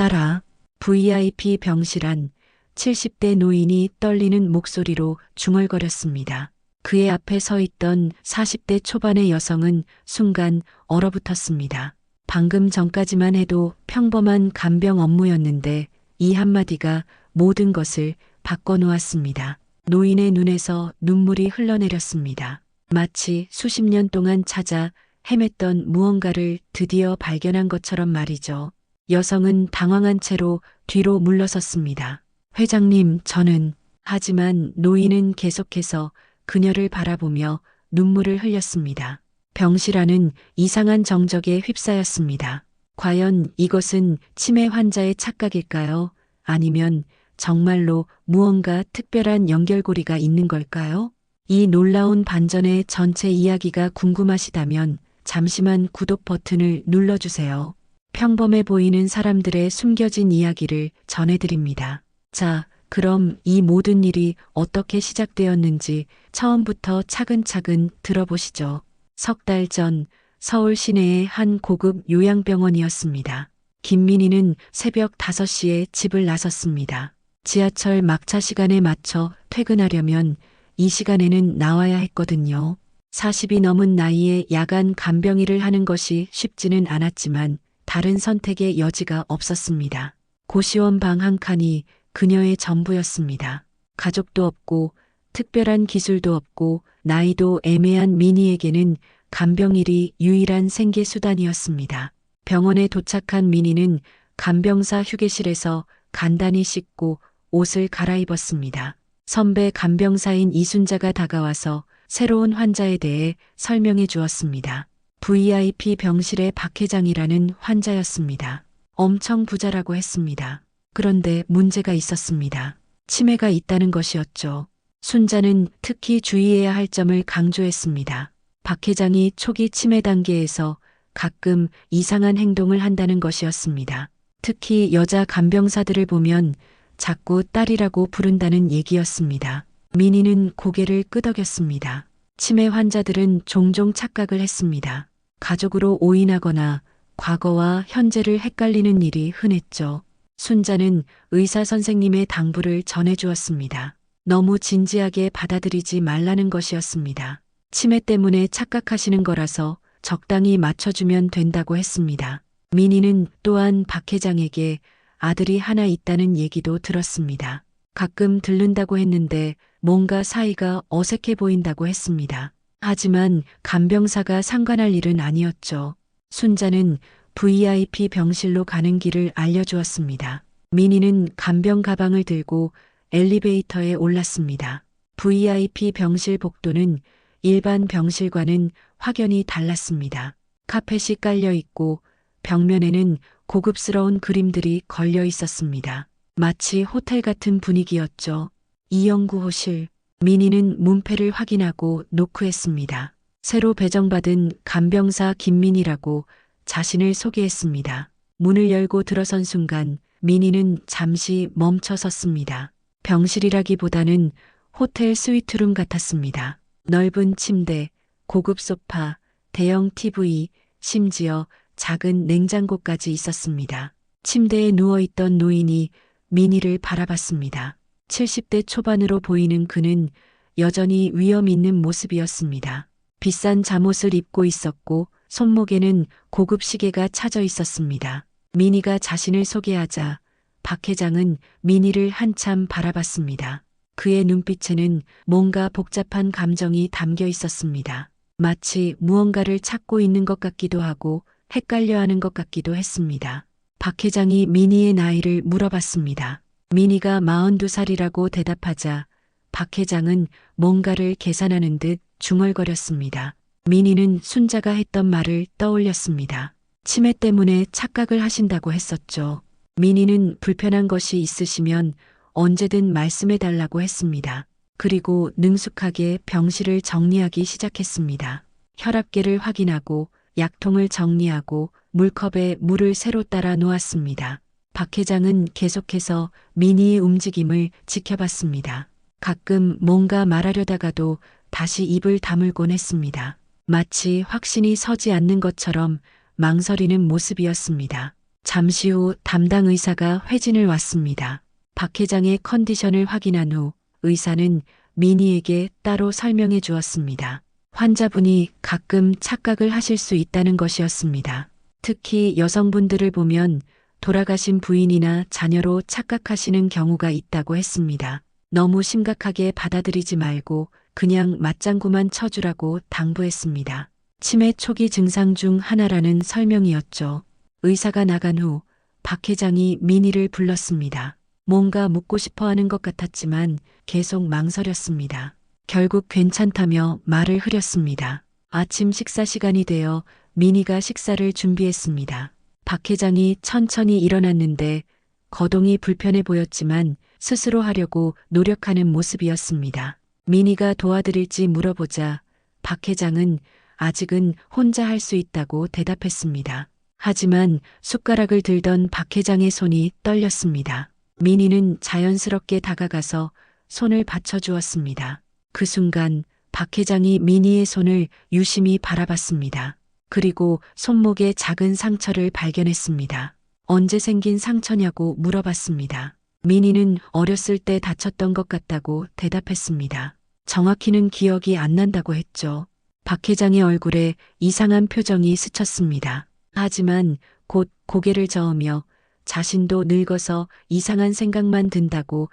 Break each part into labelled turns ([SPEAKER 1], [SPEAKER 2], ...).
[SPEAKER 1] 나와라. VIP 병실 안 70대 노인이 떨리는 목소리로 중얼거렸습니다. 그의 앞에 서 있던 40대 초반의 여성은 순간 얼어붙었습니다. 방금 전까지만 해도 평범한 간병 업무였는데 이 한마디가 모든 것을 바꿔놓았습니다. 노인의 눈에서 눈물이 흘러내렸습니다. 마치 수십 년 동안 찾아 헤맸던 무언가를 드디어 발견한 것처럼 말이죠. 여성은 당황한 채로 뒤로 물러섰습니다. 회장님, 저는... 하지만 노인은 계속해서 그녀를 바라보며 눈물을 흘렸습니다. 병실 안은 이상한 정적에 휩싸였습니다. 과연 이것은 치매 환자의 착각일까요? 아니면 정말로 무언가 특별한 연결고리가 있는 걸까요? 이 놀라운 반전의 전체 이야기가 궁금하시다면 잠시만 구독 버튼을 눌러주세요. 평범해 보이는 사람들의 숨겨진 이야기를 전해드립니다. 자, 그럼 이 모든 일이 어떻게 시작되었는지 처음부터 차근차근 들어보시죠. 석 달 전 서울 시내의 한 고급 요양병원이었습니다. 김민희는 새벽 5시에 집을 나섰습니다. 지하철 막차 시간에 맞춰 퇴근하려면 이 시간에는 나와야 했거든요. 40이 넘은 나이에 야간 간병일을 하는 것이 쉽지는 않았지만 다른 선택의 여지가 없었습니다. 고시원 방 한 칸이 그녀의 전부였습니다. 가족도 없고 특별한 기술도 없고 나이도 애매한 미니에게는 간병일이 유일한 생계 수단이었습니다. 병원에 도착한 미니는 간병사 휴게실에서 간단히 씻고 옷을 갈아입었습니다. 선배 간병사인 이순자가 다가와서 새로운 환자에 대해 설명해 주었습니다. VIP 병실의 박 회장이라는 환자였습니다. 엄청 부자라고 했습니다. 그런데 문제가 있었습니다. 치매가 있다는 것이었죠. 순자는 특히 주의해야 할 점을 강조했습니다. 박 회장이 초기 치매 단계에서 가끔 이상한 행동을 한다는 것이었습니다. 특히 여자 간병사들을 보면 자꾸 딸이라고 부른다는 얘기였습니다. 민희는 고개를 끄덕였습니다. 치매 환자들은 종종 착각을 했습니다. 가족으로 오인하거나 과거와 현재를 헷갈리는 일이 흔했죠. 순자는 의사 선생님의 당부를 전해주었습니다. 너무 진지하게 받아들이지 말라는 것이었습니다. 치매 때문에 착각하시는 거라서 적당히 맞춰주면 된다고 했습니다. 민희는 또한 박 회장에게 아들이 하나 있다는 얘기도 들었습니다. 가끔 들른다고 했는데 뭔가 사이가 어색해 보인다고 했습니다. 하지만 간병사가 상관할 일은 아니었죠. 순자는 VIP 병실로 가는 길을 알려주었습니다. 민희는 간병 가방을 들고 엘리베이터에 올랐습니다. VIP 병실 복도는 일반 병실과는 확연히 달랐습니다. 카펫이 깔려 있고 벽면에는 고급스러운 그림들이 걸려 있었습니다. 마치 호텔 같은 분위기였죠. 209호실. 민희는 문패를 확인하고 노크했습니다. 새로 배정받은 간병사 김민희라고 자신을 소개했습니다. 문을 열고 들어선 순간 민희는 잠시 멈춰 섰습니다. 병실이라기보다는 호텔 스위트룸 같았습니다. 넓은 침대, 고급 소파, 대형 TV, 심지어 작은 냉장고까지 있었습니다. 침대에 누워있던 노인이 민희를 바라봤습니다. 70대 초반으로 보이는 그는 여전히 위험 있는 모습이었습니다. 비싼 잠옷을 입고 있었고 손목에는 고급 시계가 차져 있었습니다. 민희가 자신을 소개하자 박 회장은 민희를 한참 바라봤습니다. 그의 눈빛에는 뭔가 복잡한 감정이 담겨 있었습니다. 마치 무언가를 찾고 있는 것 같기도 하고 헷갈려하는 것 같기도 했습니다. 박 회장이 민희의 나이를 물어봤습니다. 민희가 42살이라고 대답하자 박 회장은 뭔가를 계산하는 듯 중얼거렸습니다. 민희는 순자가 했던 말을 떠올렸습니다. 치매 때문에 착각을 하신다고 했었죠. 민희는 불편한 것이 있으시면 언제든 말씀해 달라고 했습니다. 그리고 능숙하게 병실을 정리하기 시작했습니다. 혈압계를 확인하고 약통을 정리하고 물컵에 물을 새로 따라 놓았습니다. 박 회장은 계속해서 민희의 움직임을 지켜봤습니다. 가끔 뭔가 말하려다가도 다시 입을 다물곤 했습니다. 마치 확신이 서지 않는 것처럼 망설이는 모습이었습니다. 잠시 후 담당 의사가 회진을 왔습니다. 박 회장의 컨디션을 확인한 후 의사는 민희에게 따로 설명해 주었습니다. 환자분이 가끔 착각을 하실 수 있다는 것이었습니다. 특히 여성분들을 보면 돌아가신 부인이나 자녀로 착각하시는 경우가 있다고 했습니다. 너무 심각하게 받아들이지 말고 그냥 맞장구만 쳐주라고 당부했습니다. 치매 초기 증상 중 하나라는 설명이었죠. 의사가 나간 후 박 회장이 민희를 불렀습니다. 뭔가 묻고 싶어 하는 것 같았지만 계속 망설였습니다. 결국 괜찮다며 말을 흐렸습니다. 아침 식사 시간이 되어 민희가 식사를 준비했습니다. 박 회장이 천천히 일어났는데 거동이 불편해 보였지만 스스로 하려고 노력하는 모습이었습니다. 민희가 도와드릴지 물어보자 박 회장은 아직은 혼자 할 수 있다고 대답했습니다. 하지만 숟가락을 들던 박 회장의 손이 떨렸습니다. 민희는 자연스럽게 다가가서 손을 받쳐주었습니다. 그 순간 박 회장이 민희의 손을 유심히 바라봤습니다. 그리고 손목에 작은 상처를 발견했습니다. 언제 생긴 상처냐고 물어봤습니다. 민희는 어렸을 때 다쳤던 것 같다고 대답했습니다. 정확히는 기억이 안 난다고 했죠. 박 회장의 얼굴에 이상한 표정이 스쳤습니다. 하지만 곧 고개를 저으며 자신도 늙어서 이상한 생각만 든다고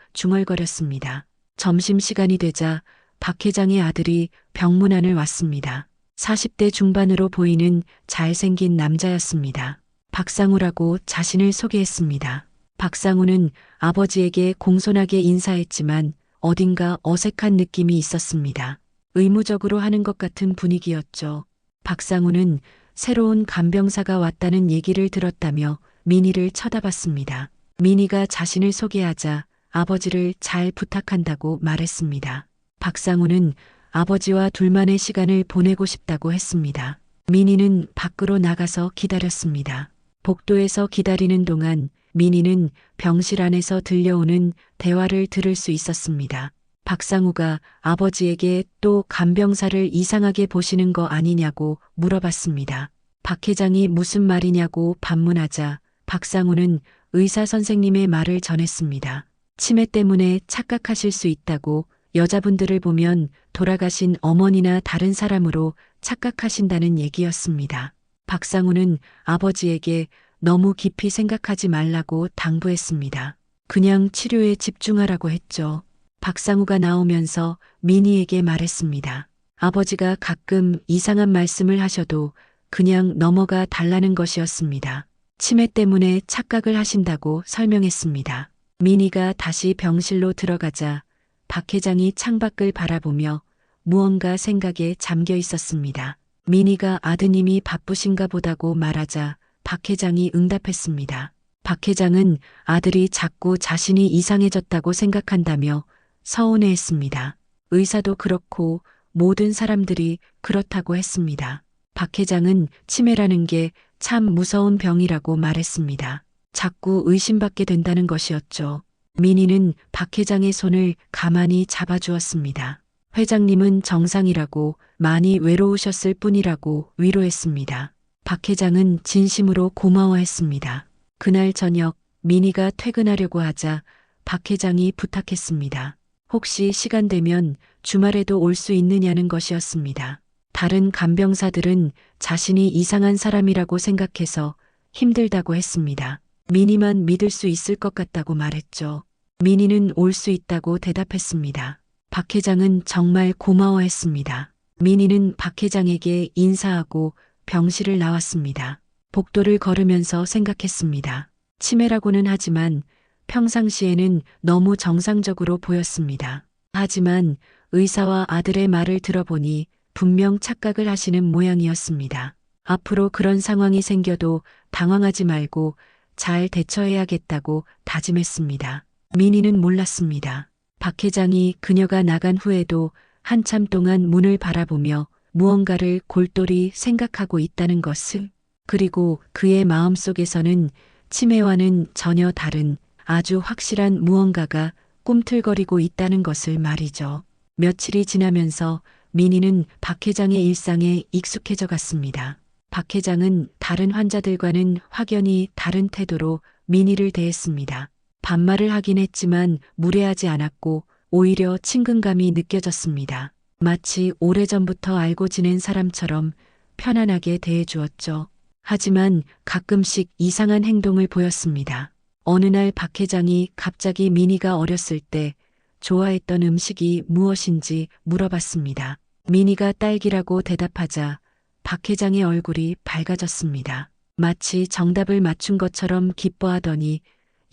[SPEAKER 1] 중얼거렸습니다. 점심시간이 되자 박 회장의 아들이 병문안을 왔습니다. 40대 중반으로 보이는 잘생긴 남자였습니다. 박상우라고 자신을 소개했습니다. 박상우는 아버지에게 공손하게 인사했지만 어딘가 어색한 느낌이 있었습니다. 의무적으로 하는 것 같은 분위기였죠. 박상우는 새로운 간병사가 왔다는 얘기를 들었다며 민희를 쳐다봤습니다. 민희가 자신을 소개하자 아버지를 잘 부탁한다고 말했습니다. 박상우는 아버지와 둘만의 시간을 보내고 싶다고 했습니다. 민희는 밖으로 나가서 기다렸습니다. 복도에서 기다리는 동안 민희는 병실 안에서 들려오는 대화를 들을 수 있었습니다. 박상우가 아버지에게 또 간병사를 이상하게 보시는 거 아니냐고 물어봤습니다. 박 회장이 무슨 말이냐고 반문하자 박상우는 의사 선생님의 말을 전했습니다. 치매 때문에 착각하실 수 있다고 여자분들을 보면 돌아가신 어머니나 다른 사람으로 착각하신다는 얘기였습니다. 박상우는 아버지에게 너무 깊이 생각하지 말라고 당부했습니다. 그냥 치료에 집중하라고 했죠. 박상우가 나오면서 민희에게 말했습니다. 아버지가 가끔 이상한 말씀을 하셔도 그냥 넘어가 달라는 것이었습니다. 치매 때문에 착각을 하신다고 설명했습니다. 민희가 다시 병실로 들어가자 박 회장이 창밖을 바라보며 무언가 생각에 잠겨 있었습니다. 민희가 아드님이 바쁘신가 보다고 말하자 박 회장이 응답했습니다. 박 회장은 아들이 자꾸 자신이 이상해졌다고 생각한다며 서운해했습니다. 의사도 그렇고 모든 사람들이 그렇다고 했습니다. 박 회장은 치매라는 게 참 무서운 병이라고 말했습니다. 자꾸 의심받게 된다는 것이었죠. 민희는 박 회장의 손을 가만히 잡아주었습니다. 회장님은 정상이라고 많이 외로우셨을 뿐이라고 위로했습니다. 박 회장은 진심으로 고마워했습니다. 그날 저녁 민희가 퇴근하려고 하자 박 회장이 부탁했습니다. 혹시 시간 되면 주말에도 올 수 있느냐는 것이었습니다. 다른 간병사들은 자신이 이상한 사람이라고 생각해서 힘들다고 했습니다. 민희만 믿을 수 있을 것 같다고 말했죠. 민희는 올 수 있다고 대답했습니다. 박 회장은 정말 고마워했습니다. 민희는 박 회장에게 인사하고 병실을 나왔습니다. 복도를 걸으면서 생각했습니다. 치매라고는 하지만 평상시에는 너무 정상적으로 보였습니다. 하지만 의사와 아들의 말을 들어보니 분명 착각을 하시는 모양이었습니다. 앞으로 그런 상황이 생겨도 당황하지 말고 잘 대처해야겠다고 다짐했습니다. 민희는 몰랐습니다. 박 회장이 그녀가 나간 후에도 한참 동안 문을 바라보며 무언가를 골똘히 생각하고 있다는 것을, 그리고 그의 마음속에서는 치매와는 전혀 다른 아주 확실한 무언가가 꿈틀거리고 있다는 것을 말이죠. 며칠이 지나면서 민희는 박 회장의 일상에 익숙해져 갔습니다. 박 회장은 다른 환자들과는 확연히 다른 태도로 민희를 대했습니다. 반말을 하긴 했지만 무례하지 않았고 오히려 친근감이 느껴졌습니다. 마치 오래전부터 알고 지낸 사람처럼 편안하게 대해주었죠. 하지만 가끔씩 이상한 행동을 보였습니다. 어느 날 박 회장이 갑자기 민희가 어렸을 때 좋아했던 음식이 무엇인지 물어봤습니다. 민희가 딸기라고 대답하자 박 회장의 얼굴이 밝아졌습니다. 마치 정답을 맞춘 것처럼 기뻐하더니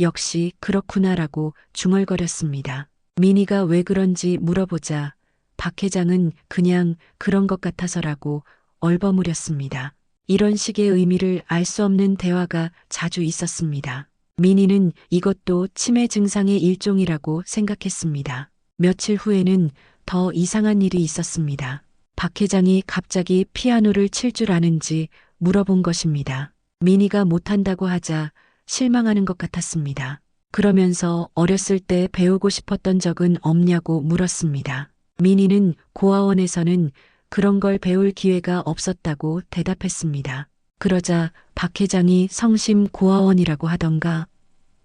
[SPEAKER 1] 역시 그렇구나라고 중얼거렸습니다. 민희가 왜 그런지 물어보자 박 회장은 그냥 그런 것 같아서라고 얼버무렸습니다. 이런 식의 의미를 알 수 없는 대화가 자주 있었습니다. 민희는 이것도 치매 증상의 일종이라고 생각했습니다. 며칠 후에는 더 이상한 일이 있었습니다. 박 회장이 갑자기 피아노를 칠 줄 아는지 물어본 것입니다. 민희가 못한다고 하자 실망하는 것 같았습니다. 그러면서 어렸을 때 배우고 싶었던 적은 없냐고 물었습니다. 민희는 고아원에서는 그런 걸 배울 기회가 없었다고 대답했습니다. 그러자 박 회장이 성심 고아원이라고 하던가?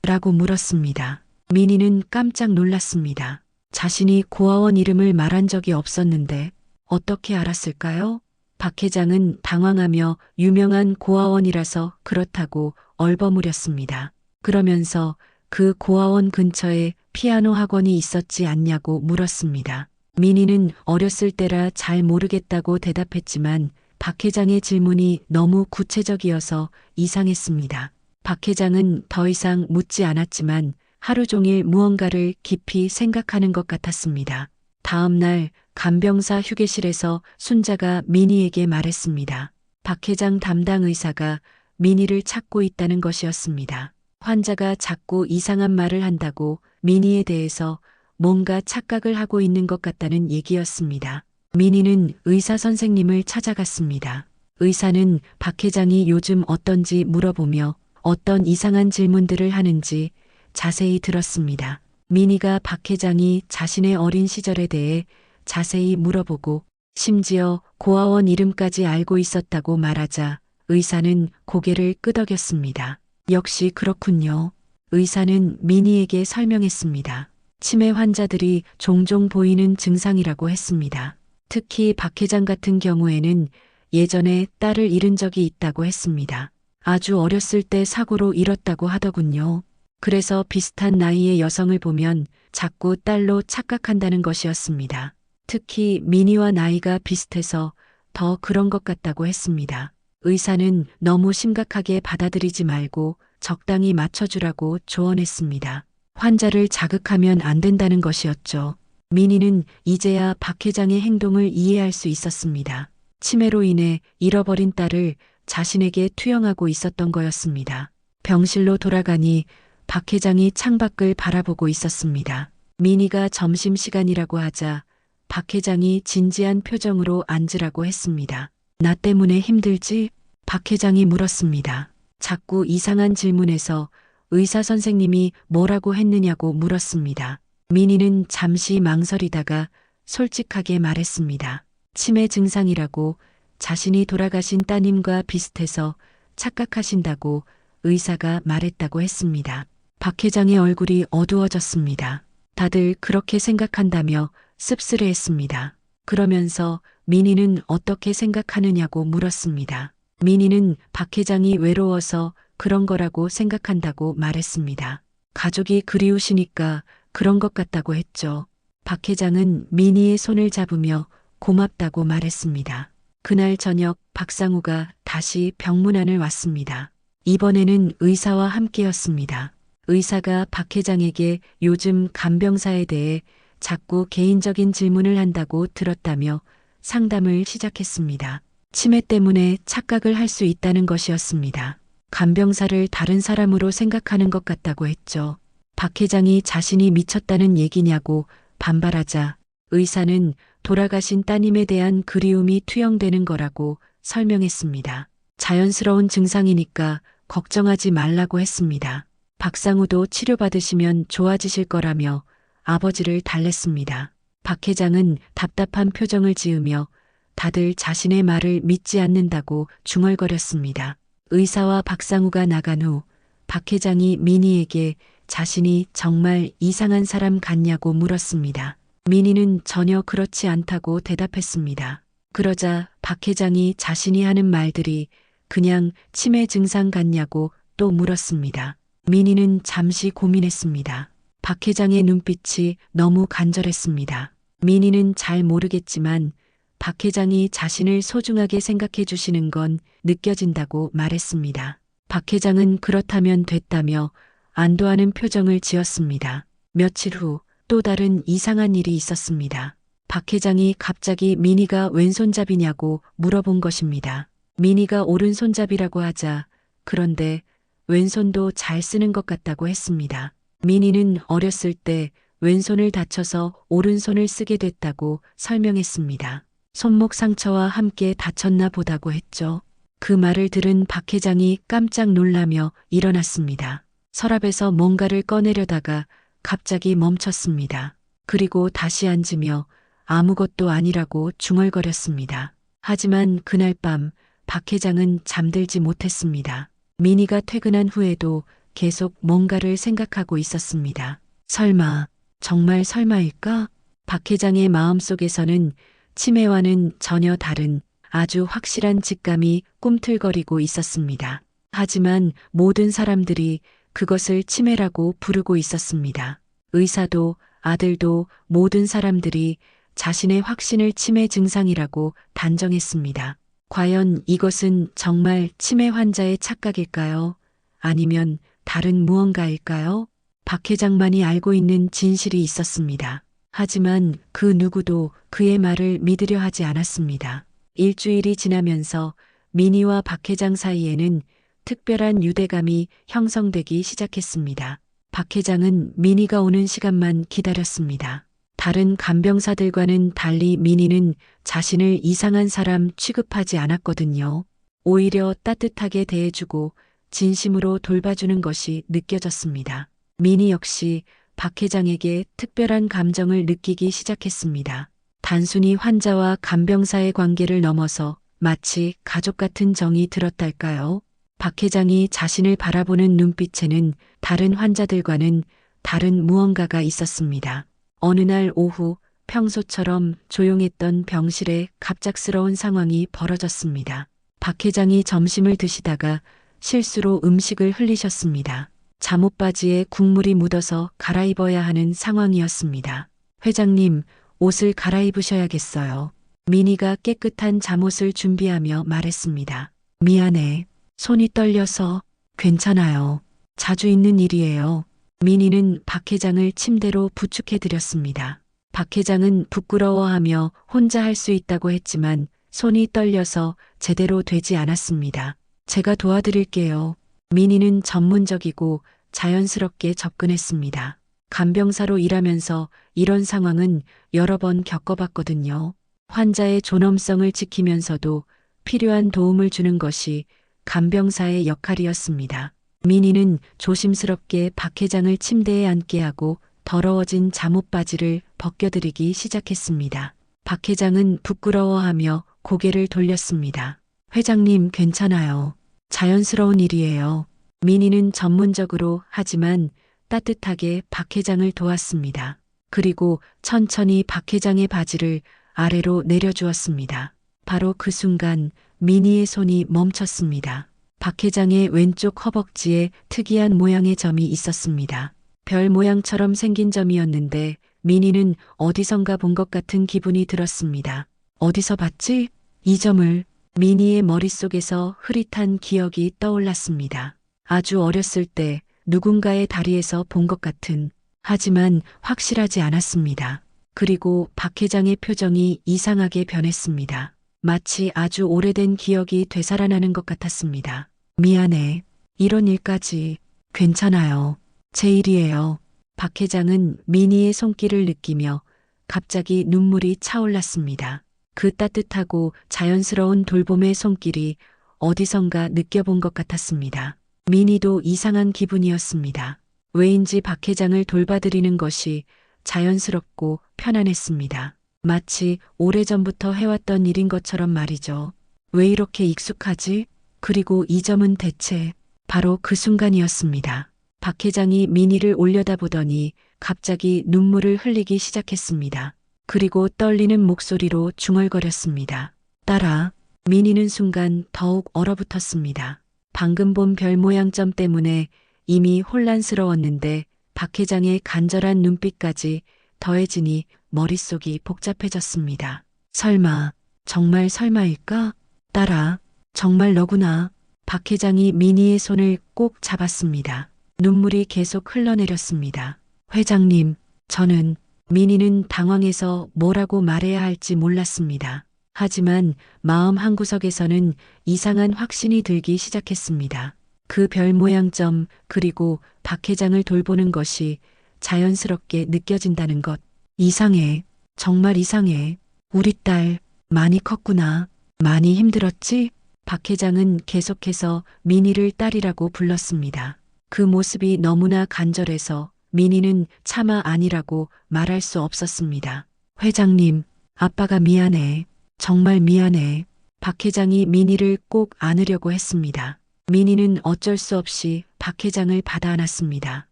[SPEAKER 1] 라고 물었습니다. 민희는 깜짝 놀랐습니다. 자신이 고아원 이름을 말한 적이 없었는데 어떻게 알았을까요? 박 회장은 당황하며 유명한 고아원이라서 그렇다고 얼버무렸습니다. 그러면서 그 고아원 근처에 피아노 학원이 있었지 않냐고 물었습니다. 민희는 어렸을 때라 잘 모르겠다고 대답했지만 박 회장의 질문이 너무 구체적이어서 이상했습니다. 박 회장은 더 이상 묻지 않았지만 하루 종일 무언가를 깊이 생각하는 것 같았습니다. 다음 날 간병사 휴게실에서 순자가 민희에게 말했습니다. 박 회장 담당 의사가 민희를 찾고 있다는 것이었습니다. 환자가 자꾸 이상한 말을 한다고 민희에 대해서 뭔가 착각을 하고 있는 것 같다는 얘기였습니다. 민희는 의사 선생님을 찾아갔습니다. 의사는 박 회장이 요즘 어떤지 물어보며 어떤 이상한 질문들을 하는지 자세히 들었습니다. 민희가 박 회장이 자신의 어린 시절에 대해 자세히 물어보고 심지어 고아원 이름까지 알고 있었다고 말하자 의사는 고개를 끄덕였습니다. 역시 그렇군요. 의사는 민희에게 설명했습니다. 치매 환자들이 종종 보이는 증상이라고 했습니다. 특히 박 회장 같은 경우에는 예전에 딸을 잃은 적이 있다고 했습니다. 아주 어렸을 때 사고로 잃었다고 하더군요. 그래서 비슷한 나이의 여성을 보면 자꾸 딸로 착각한다는 것이었습니다. 특히 민희와 나이가 비슷해서 더 그런 것 같다고 했습니다. 의사는 너무 심각하게 받아들이지 말고 적당히 맞춰주라고 조언했습니다. 환자를 자극하면 안 된다는 것이었죠. 민희는 이제야 박 회장의 행동을 이해할 수 있었습니다. 치매로 인해 잃어버린 딸을 자신에게 투영하고 있었던 거였습니다. 병실로 돌아가니 박 회장이 창밖을 바라보고 있었습니다. 민희가 점심시간이라고 하자 박 회장이 진지한 표정으로 앉으라고 했습니다. 나 때문에 힘들지? 박 회장이 물었습니다. 자꾸 이상한 질문에서 의사 선생님이 뭐라고 했느냐고 물었습니다. 민희는 잠시 망설이다가 솔직하게 말했습니다. 치매 증상이라고 자신이 돌아가신 따님과 비슷해서 착각하신다고 의사가 말했다고 했습니다. 박 회장의 얼굴이 어두워졌습니다. 다들 그렇게 생각한다며 씁쓸해했습니다. 그러면서 민희는 어떻게 생각하느냐고 물었습니다. 민희는 박 회장이 외로워서 그런 거라고 생각한다고 말했습니다. 가족이 그리우시니까 그런 것 같다고 했죠. 박 회장은 민희의 손을 잡으며 고맙다고 말했습니다. 그날 저녁 박상우가 다시 병문안을 왔습니다. 이번에는 의사와 함께였습니다. 의사가 박 회장에게 요즘 간병사에 대해 자꾸 개인적인 질문을 한다고 들었다며 상담을 시작했습니다. 치매 때문에 착각을 할 수 있다는 것이었습니다. 간병사를 다른 사람으로 생각하는 것 같다고 했죠. 박 회장이 자신이 미쳤다는 얘기냐고 반발하자 의사는 돌아가신 따님에 대한 그리움이 투영되는 거라고 설명했습니다. 자연스러운 증상이니까 걱정하지 말라고 했습니다. 박상우도 치료받으시면 좋아지실 거라며 아버지를 달랬습니다. 박 회장은 답답한 표정을 지으며 다들 자신의 말을 믿지 않는다고 중얼거렸습니다. 의사와 박상우가 나간 후 박 회장이 민희에게 자신이 정말 이상한 사람 같냐고 물었습니다. 민희는 전혀 그렇지 않다고 대답했습니다. 그러자 박 회장이 자신이 하는 말들이 그냥 치매 증상 같냐고 또 물었습니다. 민희는 잠시 고민했습니다. 박 회장의 눈빛이 너무 간절했습니다. 민희는 잘 모르겠지만 박 회장이 자신을 소중하게 생각해 주시는 건 느껴진다고 말했습니다. 박 회장은 그렇다면 됐다며 안도하는 표정을 지었습니다. 며칠 후 또 다른 이상한 일이 있었습니다. 박 회장이 갑자기 민희가 왼손잡이냐고 물어본 것입니다. 민희가 오른손잡이라고 하자 그런데 왼손도 잘 쓰는 것 같다고 했습니다. 민희는 어렸을 때 왼손을 다쳐서 오른손을 쓰게 됐다고 설명했습니다. 손목 상처와 함께 다쳤나 보다고 했죠. 그 말을 들은 박 회장이 깜짝 놀라며 일어났습니다. 서랍에서 뭔가를 꺼내려다가 갑자기 멈췄습니다. 그리고 다시 앉으며 아무것도 아니라고 중얼거렸습니다. 하지만 그날 밤 박 회장은 잠들지 못했습니다. 민희가 퇴근한 후에도 계속 뭔가를 생각하고 있었습니다. 설마, 정말 설마일까? 박 회장의 마음속에서는 치매와는 전혀 다른 아주 확실한 직감이 꿈틀거리고 있었습니다. 하지만 모든 사람들이 그것을 치매라고 부르고 있었습니다. 의사도 아들도 모든 사람들이 자신의 확신을 치매 증상이라고 단정했습니다. 과연 이것은 정말 치매 환자의 착각일까요? 아니면 다른 무언가일까요? 박 회장만이 알고 있는 진실이 있었습니다. 하지만 그 누구도 그의 말을 믿으려 하지 않았습니다. 일주일이 지나면서 민희와 박 회장 사이에는 특별한 유대감이 형성되기 시작했습니다. 박 회장은 민희가 오는 시간만 기다렸습니다. 다른 간병사들과는 달리 민희는 자신을 이상한 사람 취급하지 않았거든요. 오히려 따뜻하게 대해주고 진심으로 돌봐주는 것이 느껴졌습니다. 민희 역시 박 회장에게 특별한 감정을 느끼기 시작했습니다. 단순히 환자와 간병사의 관계를 넘어서 마치 가족 같은 정이 들었달까요? 박 회장이 자신을 바라보는 눈빛에는 다른 환자들과는 다른 무언가가 있었습니다. 어느 날 오후 평소처럼 조용했던 병실에 갑작스러운 상황이 벌어졌습니다. 박 회장이 점심을 드시다가 실수로 음식을 흘리셨습니다. 잠옷바지에 국물이 묻어서 갈아입어야 하는 상황이었습니다. 회장님, 옷을 갈아입으셔야겠어요. 민희가 깨끗한 잠옷을 준비하며 말했습니다. 미안해. 손이 떨려서. 괜찮아요. 자주 있는 일이에요. 민희는 박 회장을 침대로 부축해드렸습니다. 박 회장은 부끄러워하며 혼자 할 수 있다고 했지만 손이 떨려서 제대로 되지 않았습니다. 제가 도와드릴게요. 민희는 전문적이고 자연스럽게 접근했습니다. 간병사로 일하면서 이런 상황은 여러 번 겪어봤거든요. 환자의 존엄성을 지키면서도 필요한 도움을 주는 것이 간병사의 역할이었습니다. 민희는 조심스럽게 박 회장을 침대에 앉게 하고 더러워진 잠옷바지를 벗겨드리기 시작했습니다. 박 회장은 부끄러워하며 고개를 돌렸습니다. 회장님, 괜찮아요. 자연스러운 일이에요. 민희는 전문적으로 하지만 따뜻하게 박 회장을 도왔습니다. 그리고 천천히 박 회장의 바지를 아래로 내려주었습니다. 바로 그 순간 민희의 손이 멈췄습니다. 박 회장의 왼쪽 허벅지에 특이한 모양의 점이 있었습니다. 별 모양처럼 생긴 점이었는데 민희는 어디선가 본 것 같은 기분이 들었습니다. 어디서 봤지? 이 점을. 민희의 머릿속에서 흐릿한 기억이 떠올랐습니다. 아주 어렸을 때 누군가의 다리에서 본 것 같은, 하지만 확실하지 않았습니다. 그리고 박 회장의 표정이 이상하게 변했습니다. 마치 아주 오래된 기억이 되살아나는 것 같았습니다. 미안해. 이런 일까지. 괜찮아요. 제 일이에요. 박 회장은 민희의 손길을 느끼며 갑자기 눈물이 차올랐습니다. 그 따뜻하고 자연스러운 돌봄의 손길이 어디선가 느껴본 것 같았습니다. 민희도 이상한 기분이었습니다. 왜인지 박 회장을 돌봐드리는 것이 자연스럽고 편안했습니다. 마치 오래전부터 해왔던 일인 것처럼 말이죠. 왜 이렇게 익숙하지? 그리고 이 점은 대체 바로 그 순간이었습니다. 박 회장이 미니를 올려다보더니 갑자기 눈물을 흘리기 시작했습니다. 그리고 떨리는 목소리로 중얼거렸습니다. 딸아. 미니는 순간 더욱 얼어붙었습니다. 방금 본 별 모양점 때문에 이미 혼란스러웠는데 박 회장의 간절한 눈빛까지 더해지니 머릿속이 복잡해졌습니다. 설마, 정말 설마일까? 딸아, 정말 너구나. 박 회장이 미니의 손을 꼭 잡았습니다. 눈물이 계속 흘러내렸습니다. 회장님, 저는 미니는 당황해서 뭐라고 말해야 할지 몰랐습니다. 하지만 마음 한구석에서는 이상한 확신이 들기 시작했습니다. 그 별 모양점 그리고 박 회장을 돌보는 것이 자연스럽게 느껴진다는 것. 이상해. 정말 이상해. 우리 딸 많이 컸구나. 많이 힘들었지? 박 회장은 계속해서 미니를 딸이라고 불렀습니다. 그 모습이 너무나 간절해서 미니는 차마 아니라고 말할 수 없었습니다. 회장님, 아빠가 미안해. 정말 미안해. 박 회장이 미니를 꼭 안으려고 했습니다. 미니는 어쩔 수 없이 박 회장을 받아 안았습니다.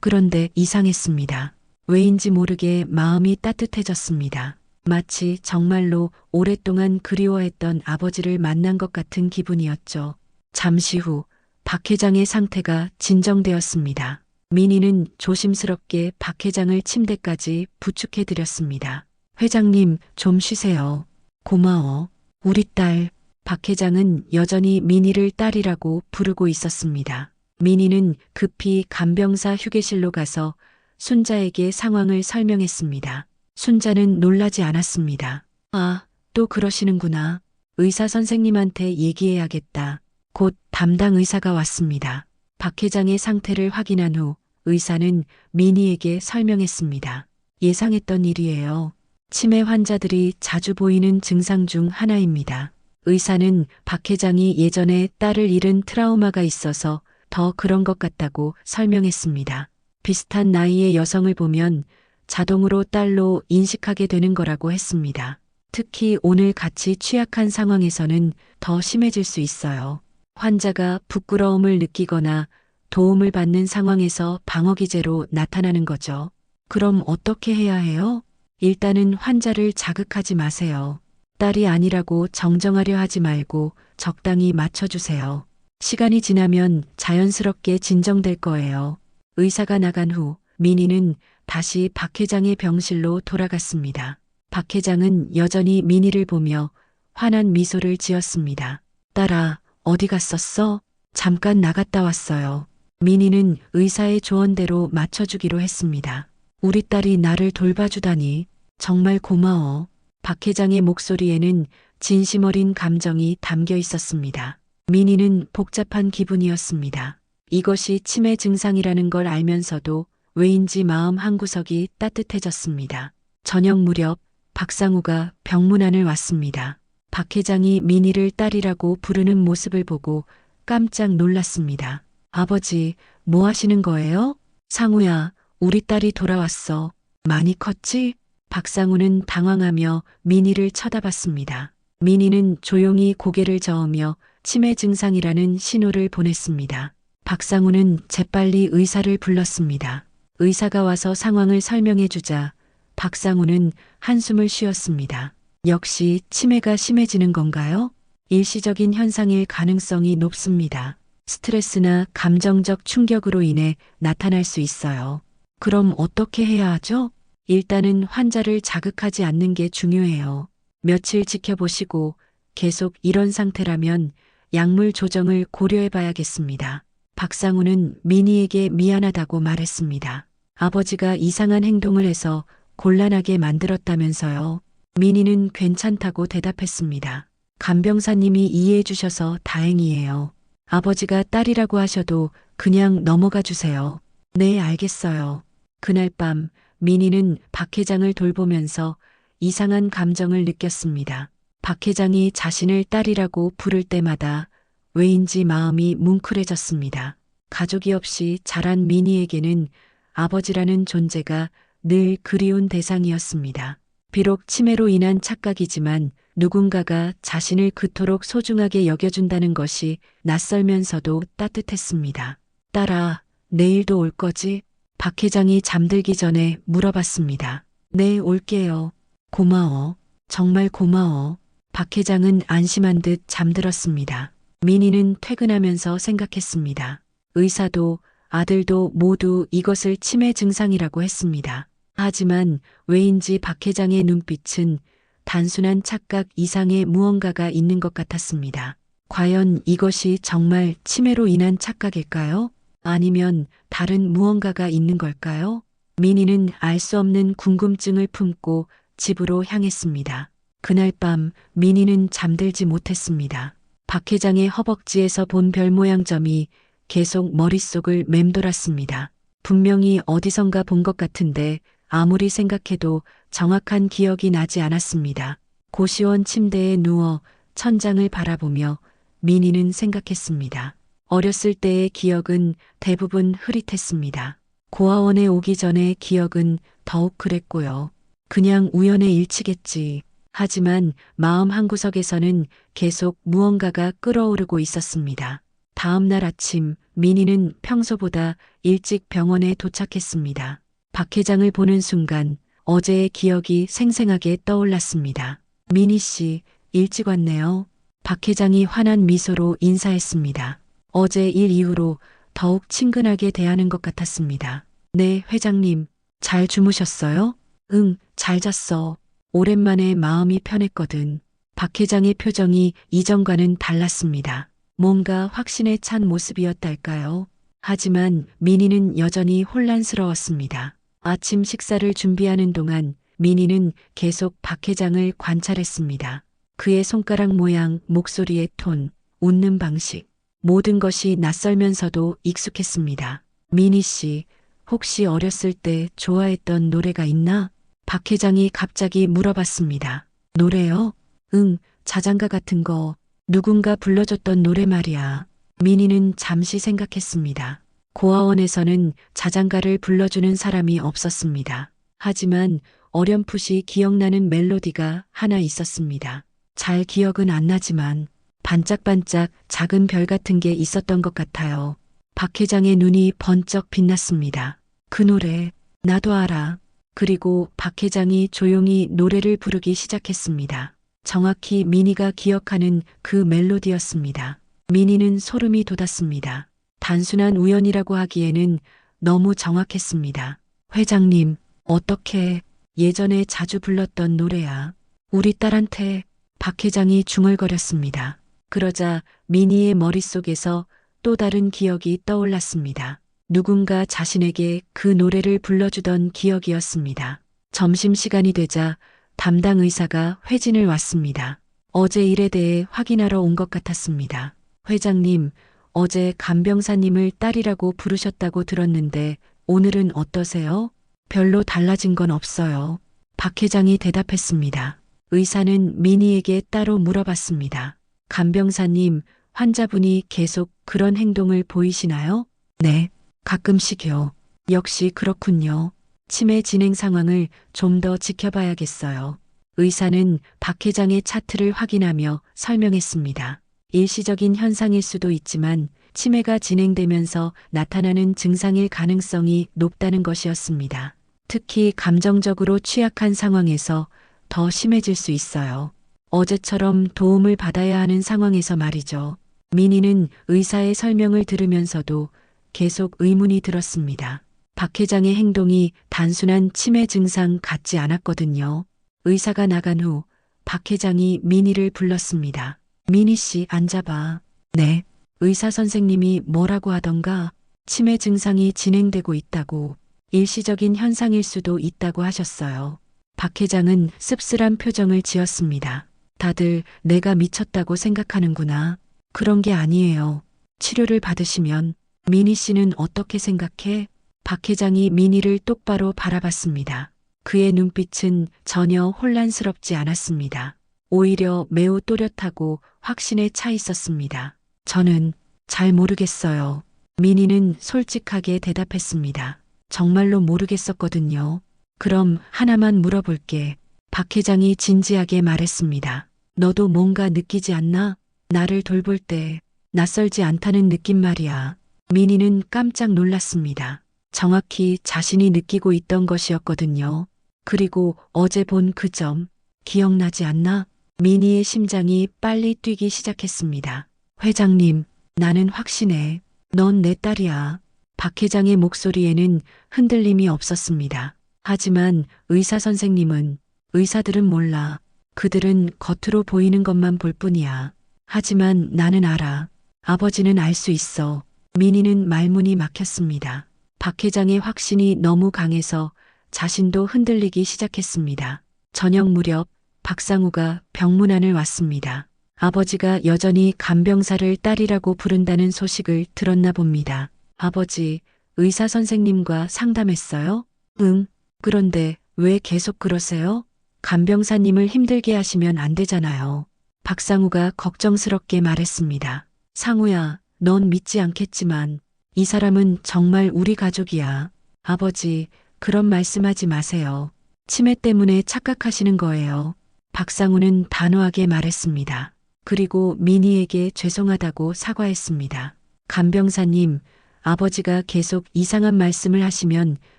[SPEAKER 1] 그런데 이상했습니다. 왜인지 모르게 마음이 따뜻해졌습니다. 마치 정말로 오랫동안 그리워했던 아버지를 만난 것 같은 기분이었죠. 잠시 후 박 회장의 상태가 진정되었습니다. 미니는 조심스럽게 박 회장을 침대까지 부축해 드렸습니다. 회장님, 좀 쉬세요. 고마워. 우리 딸. 박 회장은 여전히 미니를 딸이라고 부르고 있었습니다. 미니는 급히 간병사 휴게실로 가서 순자에게 상황을 설명했습니다. 순자는 놀라지 않았습니다. 아, 또 그러시는구나. 의사 선생님한테 얘기해야겠다. 곧 담당 의사가 왔습니다. 박 회장의 상태를 확인한 후 의사는 미니에게 설명했습니다. 예상했던 일이에요. 치매 환자들이 자주 보이는 증상 중 하나입니다. 의사는 박 회장이 예전에 딸을 잃은 트라우마가 있어서 더 그런 것 같다고 설명했습니다. 비슷한 나이의 여성을 보면 자동으로 딸로 인식하게 되는 거라고 했습니다. 특히 오늘 같이 취약한 상황에서는 더 심해질 수 있어요. 환자가 부끄러움을 느끼거나 도움을 받는 상황에서 방어 기제로 나타나는 거죠. 그럼 어떻게 해야 해요? 일단은 환자를 자극하지 마세요. 딸이 아니라고 정정하려 하지 말고 적당히 맞춰주세요. 시간이 지나면 자연스럽게 진정될 거예요. 의사가 나간 후 미니는 다시 박 회장의 병실로 돌아갔습니다. 박 회장은 여전히 미니를 보며 환한 미소를 지었습니다. 딸아, 어디 갔었어? 잠깐 나갔다 왔어요. 미니는 의사의 조언대로 맞춰주기로 했습니다. 우리 딸이 나를 돌봐주다니 정말 고마워. 박 회장의 목소리에는 진심 어린 감정이 담겨 있었습니다. 미니는 복잡한 기분이었습니다. 이것이 치매 증상이라는 걸 알면서도 왜인지 마음 한구석이 따뜻해졌습니다. 저녁 무렵 박상우가 병문안을 왔습니다. 박 회장이 미니를 딸이라고 부르는 모습을 보고 깜짝 놀랐습니다. 아버지, 뭐 하시는 거예요? 상우야, 우리 딸이 돌아왔어. 많이 컸지? 박상우는 당황하며 미니를 쳐다봤습니다. 미니는 조용히 고개를 저으며 치매 증상이라는 신호를 보냈습니다. 박상우는 재빨리 의사를 불렀습니다. 의사가 와서 상황을 설명해 주자 박상우는 한숨을 쉬었습니다. 역시 치매가 심해지는 건가요? 일시적인 현상일 가능성이 높습니다. 스트레스나 감정적 충격으로 인해 나타날 수 있어요. 그럼 어떻게 해야 하죠? 일단은 환자를 자극하지 않는 게 중요해요. 며칠 지켜보시고 계속 이런 상태라면 약물 조정을 고려해 봐야겠습니다. 박상우는 미니에게 미안하다고 말했습니다. 아버지가 이상한 행동을 해서 곤란하게 만들었다면서요. 미니는 괜찮다고 대답했습니다. 간병사님이 이해해 주셔서 다행이에요. 아버지가 딸이라고 하셔도 그냥 넘어가 주세요. 네, 알겠어요. 그날 밤 미니는 박 회장을 돌보면서 이상한 감정을 느꼈습니다. 박 회장이 자신을 딸이라고 부를 때마다 왜인지 마음이 뭉클해졌습니다. 가족이 없이 자란 미니에게는 아버지라는 존재가 늘 그리운 대상이었습니다. 비록 치매로 인한 착각이지만 누군가가 자신을 그토록 소중하게 여겨준다는 것이 낯설면서도 따뜻했습니다. 딸아, 내일도 올 거지? 박 회장이 잠들기 전에 물어봤습니다. 네, 올게요. 고마워. 정말 고마워. 박 회장은 안심한 듯 잠들었습니다. 민희는 퇴근하면서 생각했습니다. 의사도 아들도 모두 이것을 치매 증상이라고 했습니다. 하지만 왜인지 박 회장의 눈빛은 단순한 착각 이상의 무언가가 있는 것 같았습니다. 과연 이것이 정말 치매로 인한 착각일까요? 아니면 다른 무언가가 있는 걸까요? 민희는 알 수 없는 궁금증을 품고 집으로 향했습니다. 그날 밤 민희는 잠들지 못했습니다. 박 회장의 허벅지에서 본 별 모양 점이 계속 머릿속을 맴돌았습니다. 분명히 어디선가 본 것 같은데 아무리 생각해도 정확한 기억이 나지 않았습니다. 고시원 침대에 누워 천장을 바라보며 민희는 생각했습니다. 어렸을 때의 기억은 대부분 흐릿했습니다. 고아원에 오기 전의 기억은 더욱 그랬고요. 그냥 우연의 일치겠지. 하지만 마음 한구석에서는 계속 무언가가 끓어오르고 있었습니다. 다음 날 아침 민희는 평소보다 일찍 병원에 도착했습니다. 박 회장을 보는 순간 어제의 기억이 생생하게 떠올랐습니다. 민희 씨, 일찍 왔네요. 박 회장이 환한 미소로 인사했습니다. 어제 일 이후로 더욱 친근하게 대하는 것 같았습니다. 네, 회장님. 잘 주무셨어요? 응, 잘 잤어. 오랜만에 마음이 편했거든. 박 회장의 표정이 이전과는 달랐습니다. 뭔가 확신에 찬 모습이었달까요? 하지만 민희는 여전히 혼란스러웠습니다. 아침 식사를 준비하는 동안 민희는 계속 박 회장을 관찰했습니다. 그의 손가락 모양, 목소리의 톤, 웃는 방식, 모든 것이 낯설면서도 익숙했습니다. 민희 씨, 혹시 어렸을 때 좋아했던 노래가 있나? 박 회장이 갑자기 물어봤습니다. 노래요? 응, 자장가 같은 거. 누군가 불러줬던 노래 말이야. 민희는 잠시 생각했습니다. 고아원에서는 자장가를 불러주는 사람이 없었습니다. 하지만 어렴풋이 기억나는 멜로디가 하나 있었습니다. 잘 기억은 안 나지만 반짝반짝 작은 별 같은 게 있었던 것 같아요. 박 회장의 눈이 번쩍 빛났습니다. 그 노래, 나도 알아. 그리고 박 회장이 조용히 노래를 부르기 시작했습니다. 정확히 민희가 기억하는 그 멜로디였습니다. 민희는 소름이 돋았습니다. 단순한 우연이라고 하기에는 너무 정확했습니다. 회장님, 어떻게 예전에 자주 불렀던 노래야. 우리 딸한테. 박 회장이 중얼거렸습니다. 그러자 민희의 머릿속에서 또 다른 기억이 떠올랐습니다. 누군가 자신에게 그 노래를 불러주던 기억이었습니다. 점심시간이 되자 담당 의사가 회진을 왔습니다. 어제 일에 대해 확인하러 온 것 같았습니다. 회장님, 어제 간병사님을 딸이라고 부르셨다고 들었는데 오늘은 어떠세요? 별로 달라진 건 없어요. 박 회장이 대답했습니다. 의사는 민희에게 따로 물어봤습니다. 간병사님, 환자분이 계속 그런 행동을 보이시나요? 네, 가끔씩요. 역시 그렇군요. 치매 진행 상황을 좀 더 지켜봐야겠어요. 의사는 박 회장의 차트를 확인하며 설명했습니다. 일시적인 현상일 수도 있지만 치매가 진행되면서 나타나는 증상일 가능성이 높다는 것이었습니다. 특히 감정적으로 취약한 상황에서 더 심해질 수 있어요. 어제처럼 도움을 받아야 하는 상황에서 말이죠. 민희는 의사의 설명을 들으면서도 계속 의문이 들었습니다. 박 회장의 행동이 단순한 치매 증상 같지 않았거든요. 의사가 나간 후 박 회장이 민희를 불렀습니다. 민희 씨, 앉아봐. 네. 의사 선생님이 뭐라고 하던가? 치매 증상이 진행되고 있다고. 일시적인 현상일 수도 있다고 하셨어요. 박 회장은 씁쓸한 표정을 지었습니다. 다들 내가 미쳤다고 생각하는구나. 그런 게 아니에요. 치료를 받으시면. 민희 씨는 어떻게 생각해? 박 회장이 민희를 똑바로 바라봤습니다. 그의 눈빛은 전혀 혼란스럽지 않았습니다. 오히려 매우 또렷하고 확신에 차 있었습니다. 저는 잘 모르겠어요. 민희는 솔직하게 대답했습니다. 정말로 모르겠었거든요. 그럼 하나만 물어볼게. 박 회장이 진지하게 말했습니다. 너도 뭔가 느끼지 않나? 나를 돌볼 때 낯설지 않다는 느낌 말이야. 민희는 깜짝 놀랐습니다. 정확히 자신이 느끼고 있던 것이었거든요. 그리고 어제 본 그 점, 기억나지 않나? 민희의 심장이 빨리 뛰기 시작했습니다. 회장님, 나는 확신해. 넌 내 딸이야. 박 회장의 목소리에는 흔들림이 없었습니다. 하지만 의사 선생님은, 의사들은 몰라. 그들은 겉으로 보이는 것만 볼 뿐이야. 하지만 나는 알아. 아버지는 알 수 있어. 민희는 말문이 막혔습니다. 박 회장의 확신이 너무 강해서 자신도 흔들리기 시작했습니다. 저녁 무렵 박상우가 병문안을 왔습니다. 아버지가 여전히 간병사를 딸이라고 부른다는 소식을 들었나 봅니다. 아버지, 의사 선생님과 상담했어요? 응. 그런데 왜 계속 그러세요? 간병사님을 힘들게 하시면 안 되잖아요. 박상우가 걱정스럽게 말했습니다. 상우야, 넌 믿지 않겠지만 이 사람은 정말 우리 가족이야. 아버지, 그런 말씀하지 마세요. 치매 때문에 착각하시는 거예요. 박상우는 단호하게 말했습니다. 그리고 민희에게 죄송하다고 사과했습니다. 간병사님, 아버지가 계속 이상한 말씀을 하시면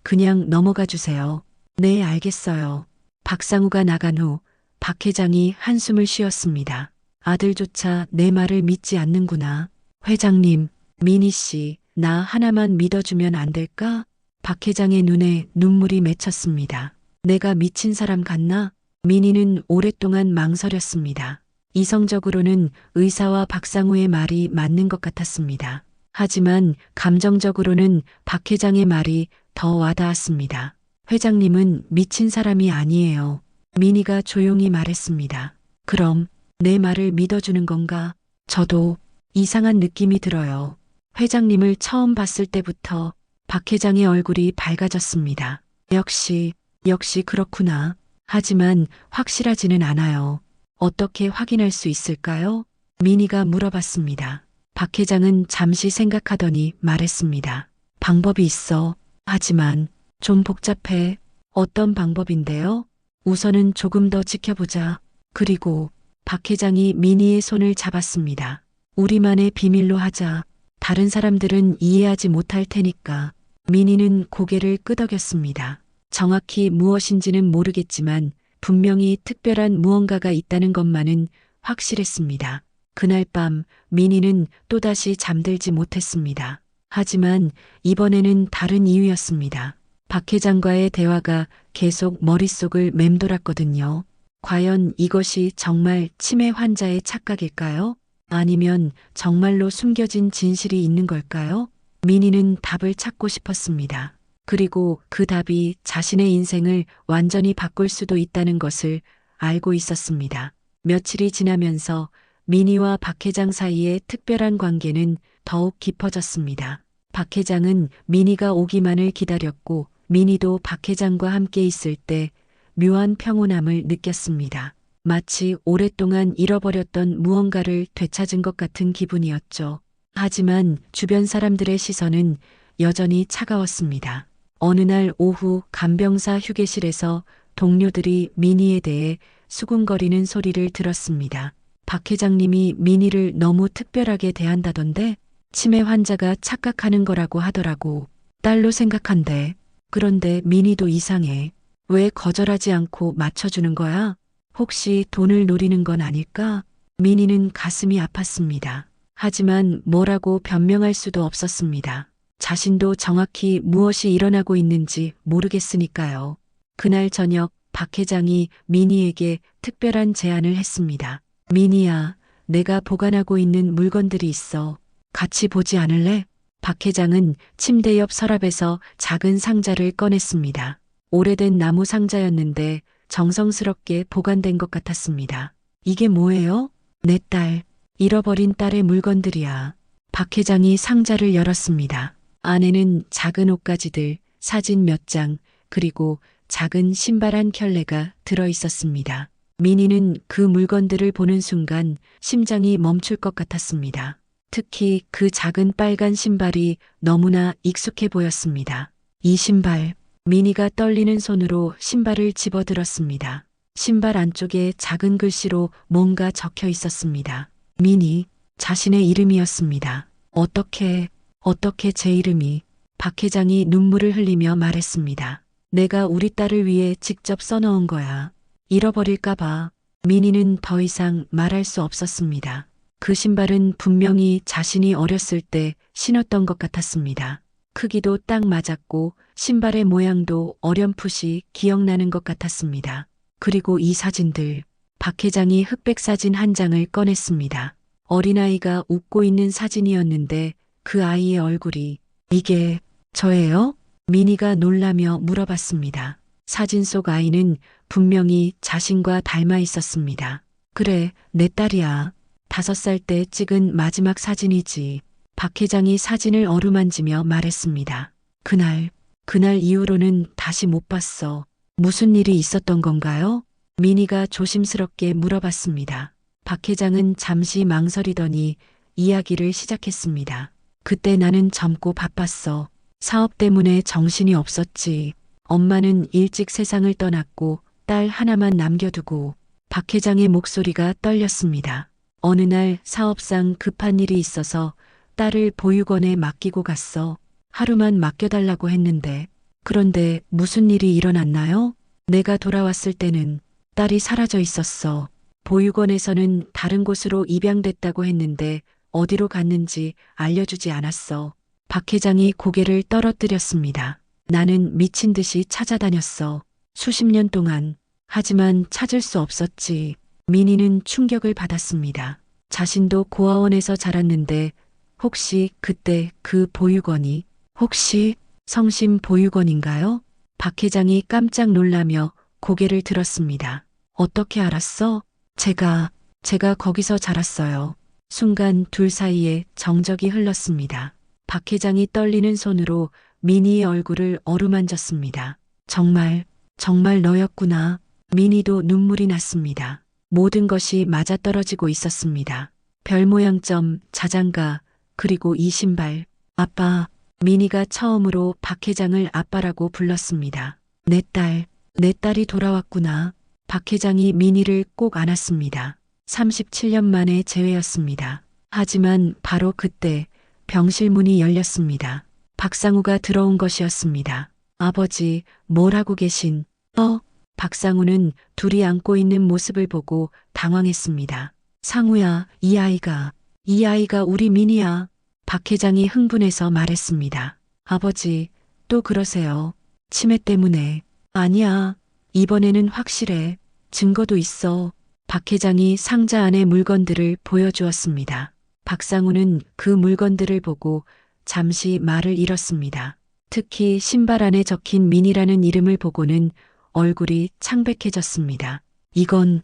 [SPEAKER 1] 그냥 넘어가 주세요. 네, 알겠어요. 박상우가 나간 후 박 회장이 한숨을 쉬었습니다. 아들조차 내 말을 믿지 않는구나. 회장님, 민희 씨, 나 하나만 믿어주면 안 될까? 박 회장의 눈에 눈물이 맺혔습니다. 내가 미친 사람 같나? 민희는 오랫동안 망설였습니다. 이성적으로는 의사와 박상우의 말이 맞는 것 같았습니다. 하지만 감정적으로는 박 회장의 말이 더 와닿았습니다. 회장님은 미친 사람이 아니에요. 민희가 조용히 말했습니다. 그럼 내 말을 믿어주는 건가? 저도 이상한 느낌이 들어요. 회장님을 처음 봤을 때부터 박 회장의 얼굴이 밝아졌습니다. 역시 그렇구나. 하지만 확실하지는 않아요. 어떻게 확인할 수 있을까요? 민희가 물어봤습니다. 박 회장은 잠시 생각하더니 말했습니다. 방법이 있어. 하지만 좀 복잡해. 어떤 방법인데요? 우선은 조금 더 지켜보자. 그리고 박 회장이 민희의 손을 잡았습니다. 우리만의 비밀로 하자. 다른 사람들은 이해하지 못할 테니까. 민희는 고개를 끄덕였습니다. 정확히 무엇인지는 모르겠지만 분명히 특별한 무언가가 있다는 것만은 확실했습니다. 그날 밤 민희는 또다시 잠들지 못했습니다. 하지만 이번에는 다른 이유였습니다. 박 회장과의 대화가 계속 머릿속을 맴돌았거든요. 과연 이것이 정말 치매 환자의 착각일까요? 아니면 정말로 숨겨진 진실이 있는 걸까요? 민희는 답을 찾고 싶었습니다. 그리고 그 답이 자신의 인생을 완전히 바꿀 수도 있다는 것을 알고 있었습니다. 며칠이 지나면서 민희와 박 회장 사이의 특별한 관계는 더욱 깊어졌습니다. 박 회장은 민희가 오기만을 기다렸고 민희도 박 회장과 함께 있을 때 묘한 평온함을 느꼈습니다. 마치 오랫동안 잃어버렸던 무언가를 되찾은 것 같은 기분이었죠. 하지만 주변 사람들의 시선은 여전히 차가웠습니다. 어느 날 오후 간병사 휴게실에서 동료들이 민희에 대해 수군거리는 소리를 들었습니다. 박 회장님이 민희를 너무 특별하게 대한다던데 치매 환자가 착각하는 거라고 하더라고. 딸로 생각한대. 그런데 민희도 이상해. 왜 거절하지 않고 맞춰주는 거야? 혹시 돈을 노리는 건 아닐까? 민희는 가슴이 아팠습니다. 하지만 뭐라고 변명할 수도 없었습니다. 자신도 정확히 무엇이 일어나고 있는지 모르겠으니까요. 그날 저녁 박 회장이 민희에게 특별한 제안을 했습니다. 민희야, 내가 보관하고 있는 물건들이 있어. 같이 보지 않을래? 박 회장은 침대 옆 서랍에서 작은 상자를 꺼냈습니다. 오래된 나무 상자였는데 정성스럽게 보관된 것 같았습니다. 이게 뭐예요? 내 딸, 잃어버린 딸의 물건들이야. 박 회장이 상자를 열었습니다. 안에는 작은 옷가지들, 사진 몇 장, 그리고 작은 신발 한 켤레가 들어 있었습니다. 민희는 그 물건들을 보는 순간 심장이 멈출 것 같았습니다. 특히 그 작은 빨간 신발이 너무나 익숙해 보였습니다. 이 신발, 민희가 떨리는 손으로 신발을 집어들었습니다. 신발 안쪽에 작은 글씨로 뭔가 적혀 있었습니다. 미니, 자신의 이름이었습니다. 어떻게 제 이름이? 박 회장이 눈물을 흘리며 말했습니다. 내가 우리 딸을 위해 직접 써놓은 거야. 잃어버릴까봐. 미니는 더 이상 말할 수 없었습니다. 그 신발은 분명히 자신이 어렸을 때 신었던 것 같았습니다. 크기도 딱 맞았고 신발의 모양도 어렴풋이 기억나는 것 같았습니다. 그리고 이 사진들, 박 회장이 흑백 사진 한 장을 꺼냈습니다. 어린아이가 웃고 있는 사진이었는데 그 아이의 얼굴이 이게 저예요? 미니가 놀라며 물어봤습니다. 사진 속 아이는 분명히 자신과 닮아 있었습니다. 그래, 내 딸이야. 5살 때 찍은 마지막 사진이지. 박 회장이 사진을 어루만지며 말했습니다. 그날 이후로는 다시 못 봤어. 무슨 일이 있었던 건가요? 미니가 조심스럽게 물어봤습니다. 박 회장은 잠시 망설이더니 이야기를 시작했습니다. 그때 나는 젊고 바빴어. 사업 때문에 정신이 없었지. 엄마는 일찍 세상을 떠났고 딸 하나만 남겨두고. 박 회장의 목소리가 떨렸습니다. 어느 날 사업상 급한 일이 있어서 딸을 보육원에 맡기고 갔어. 하루만 맡겨달라고 했는데. 그런데 무슨 일이 일어났나요? 내가 돌아왔을 때는 딸이 사라져 있었어. 보육원에서는 다른 곳으로 입양됐다고 했는데 어디로 갔는지 알려주지 않았어. 박 회장이 고개를 떨어뜨렸습니다. 나는 미친 듯이 찾아다녔어. 수십 년 동안. 하지만 찾을 수 없었지. 미니는 충격을 받았습니다. 자신도 고아원에서 자랐는데 혹시 그때 그 보육원이 혹시 성심 보육원인가요? 박 회장이 깜짝 놀라며 고개를 들었습니다. 어떻게 알았어? 제가 거기서 자랐어요. 순간 둘 사이에 정적이 흘렀습니다. 박 회장이 떨리는 손으로 미니의 얼굴을 어루만졌습니다. 정말 너였구나. 미니도 눈물이 났습니다. 모든 것이 맞아떨어지고 있었습니다. 별 모양점, 자장가, 그리고 이 신발. 아빠, 미니가 처음으로 박 회장을 아빠라고 불렀습니다. 내 딸이 돌아왔구나. 박 회장이 미니를 꼭 안았습니다. 37년 만에 재회였습니다. 하지만 바로 그때 병실 문이 열렸습니다. 박상우가 들어온 것이었습니다. 아버지, 뭘 하고 계신? 박상우는 둘이 안고 있는 모습을 보고 당황했습니다. 상우야, 이 아이가 우리 미니야. 박 회장이 흥분해서 말했습니다. 아버지, 또 그러세요. 치매 때문에. 아니야. 이번에는 확실해. 증거도 있어. 박 회장이 상자 안의 물건들을 보여주었습니다. 박상우는 그 물건들을 보고 잠시 말을 잃었습니다. 특히 신발 안에 적힌 민이라는 이름을 보고는 얼굴이 창백해졌습니다. 이건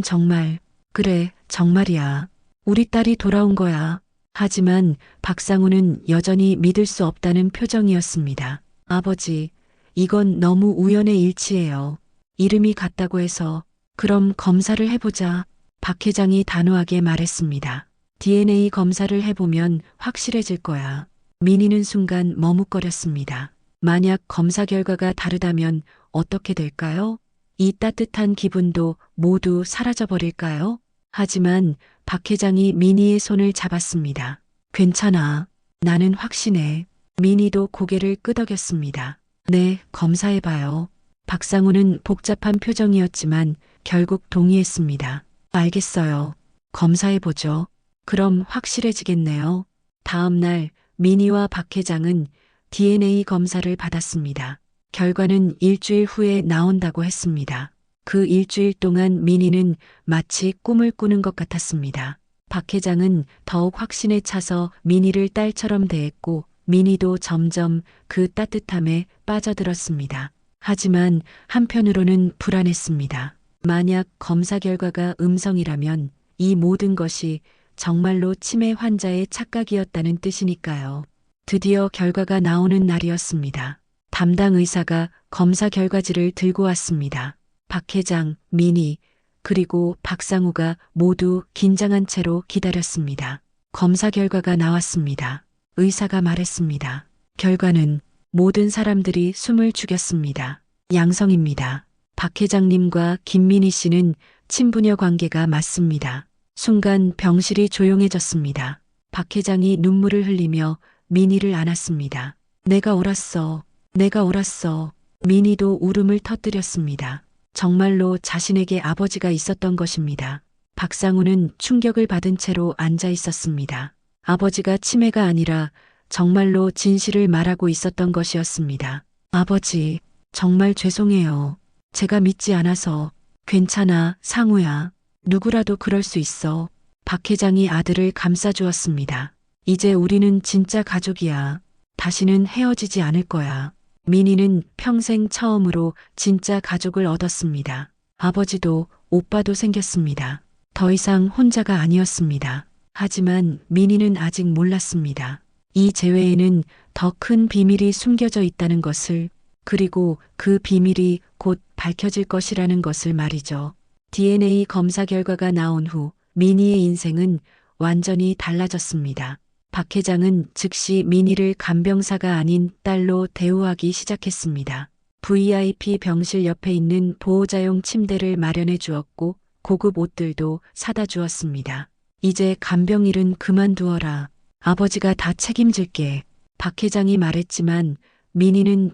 [SPEAKER 1] 정말, 그래, 정말이야. 우리 딸이 돌아온 거야. 하지만 박상우는 여전히 믿을 수 없다는 표정이었습니다. 아버지, 이건 너무 우연의 일치예요. 이름이 같다고 해서. 그럼 검사를 해보자. 박 회장이 단호하게 말했습니다. DNA 검사를 해보면 확실해질 거야. 미니는 순간 머뭇거렸습니다. 만약 검사 결과가 다르다면 어떻게 될까요? 이 따뜻한 기분도 모두 사라져버릴까요? 하지만 박 회장이 미니의 손을 잡았습니다. 괜찮아. 나는 확신해. 미니도 고개를 끄덕였습니다. 네, 검사해봐요. 박상우는 복잡한 표정이었지만 결국 동의했습니다. 알겠어요. 검사해보죠. 그럼 확실해지겠네요. 다음 날 미니와 박 회장은 DNA 검사를 받았습니다. 결과는 일주일 후에 나온다고 했습니다. 그 일주일 동안 미니는 마치 꿈을 꾸는 것 같았습니다. 박 회장은 더욱 확신에 차서 미니를 딸처럼 대했고 미니도 점점 그 따뜻함에 빠져들었습니다. 하지만 한편으로는 불안했습니다. 만약 검사 결과가 음성이라면 이 모든 것이 정말로 치매 환자의 착각이었다는 뜻이니까요. 드디어 결과가 나오는 날이었습니다. 담당 의사가 검사 결과지를 들고 왔습니다. 박 회장, 미니, 그리고 박상우가 모두 긴장한 채로 기다렸습니다. 검사 결과가 나왔습니다. 의사가 말했습니다. 결과는 모든 사람들이 숨을 죽였습니다. 양성입니다. 박 회장님과 김민희 씨는 친부녀 관계가 맞습니다. 순간 병실이 조용해졌습니다. 박 회장이 눈물을 흘리며 민희를 안았습니다. 내가 옳았어. 내가 옳았어. 민희도 울음을 터뜨렸습니다. 정말로 자신에게 아버지가 있었던 것입니다. 박상우는 충격을 받은 채로 앉아 있었습니다. 아버지가 치매가 아니라 정말로 진실을 말하고 있었던 것이었습니다. 아버지, 정말 죄송해요. 제가 믿지 않아서. 괜찮아, 상우야. 누구라도 그럴 수 있어. 박 회장이 아들을 감싸주었습니다. 이제 우리는 진짜 가족이야. 다시는 헤어지지 않을 거야. 민희는 평생 처음으로 진짜 가족을 얻었습니다. 아버지도 오빠도 생겼습니다. 더 이상 혼자가 아니었습니다. 하지만 민희는 아직 몰랐습니다. 이 재회에는 더 큰 비밀이 숨겨져 있다는 것을, 그리고 그 비밀이 곧 밝혀질 것이라는 것을 말이죠. DNA 검사 결과가 나온 후 민희의 인생은 완전히 달라졌습니다. 박 회장은 즉시 민희를 간병사가 아닌 딸로 대우하기 시작했습니다. VIP 병실 옆에 있는 보호자용 침대를 마련해 주었고 고급 옷들도 사다 주었습니다. 이제 간병 일은 그만두어라. 아버지가 다 책임질게. 박 회장이 말했지만 민희는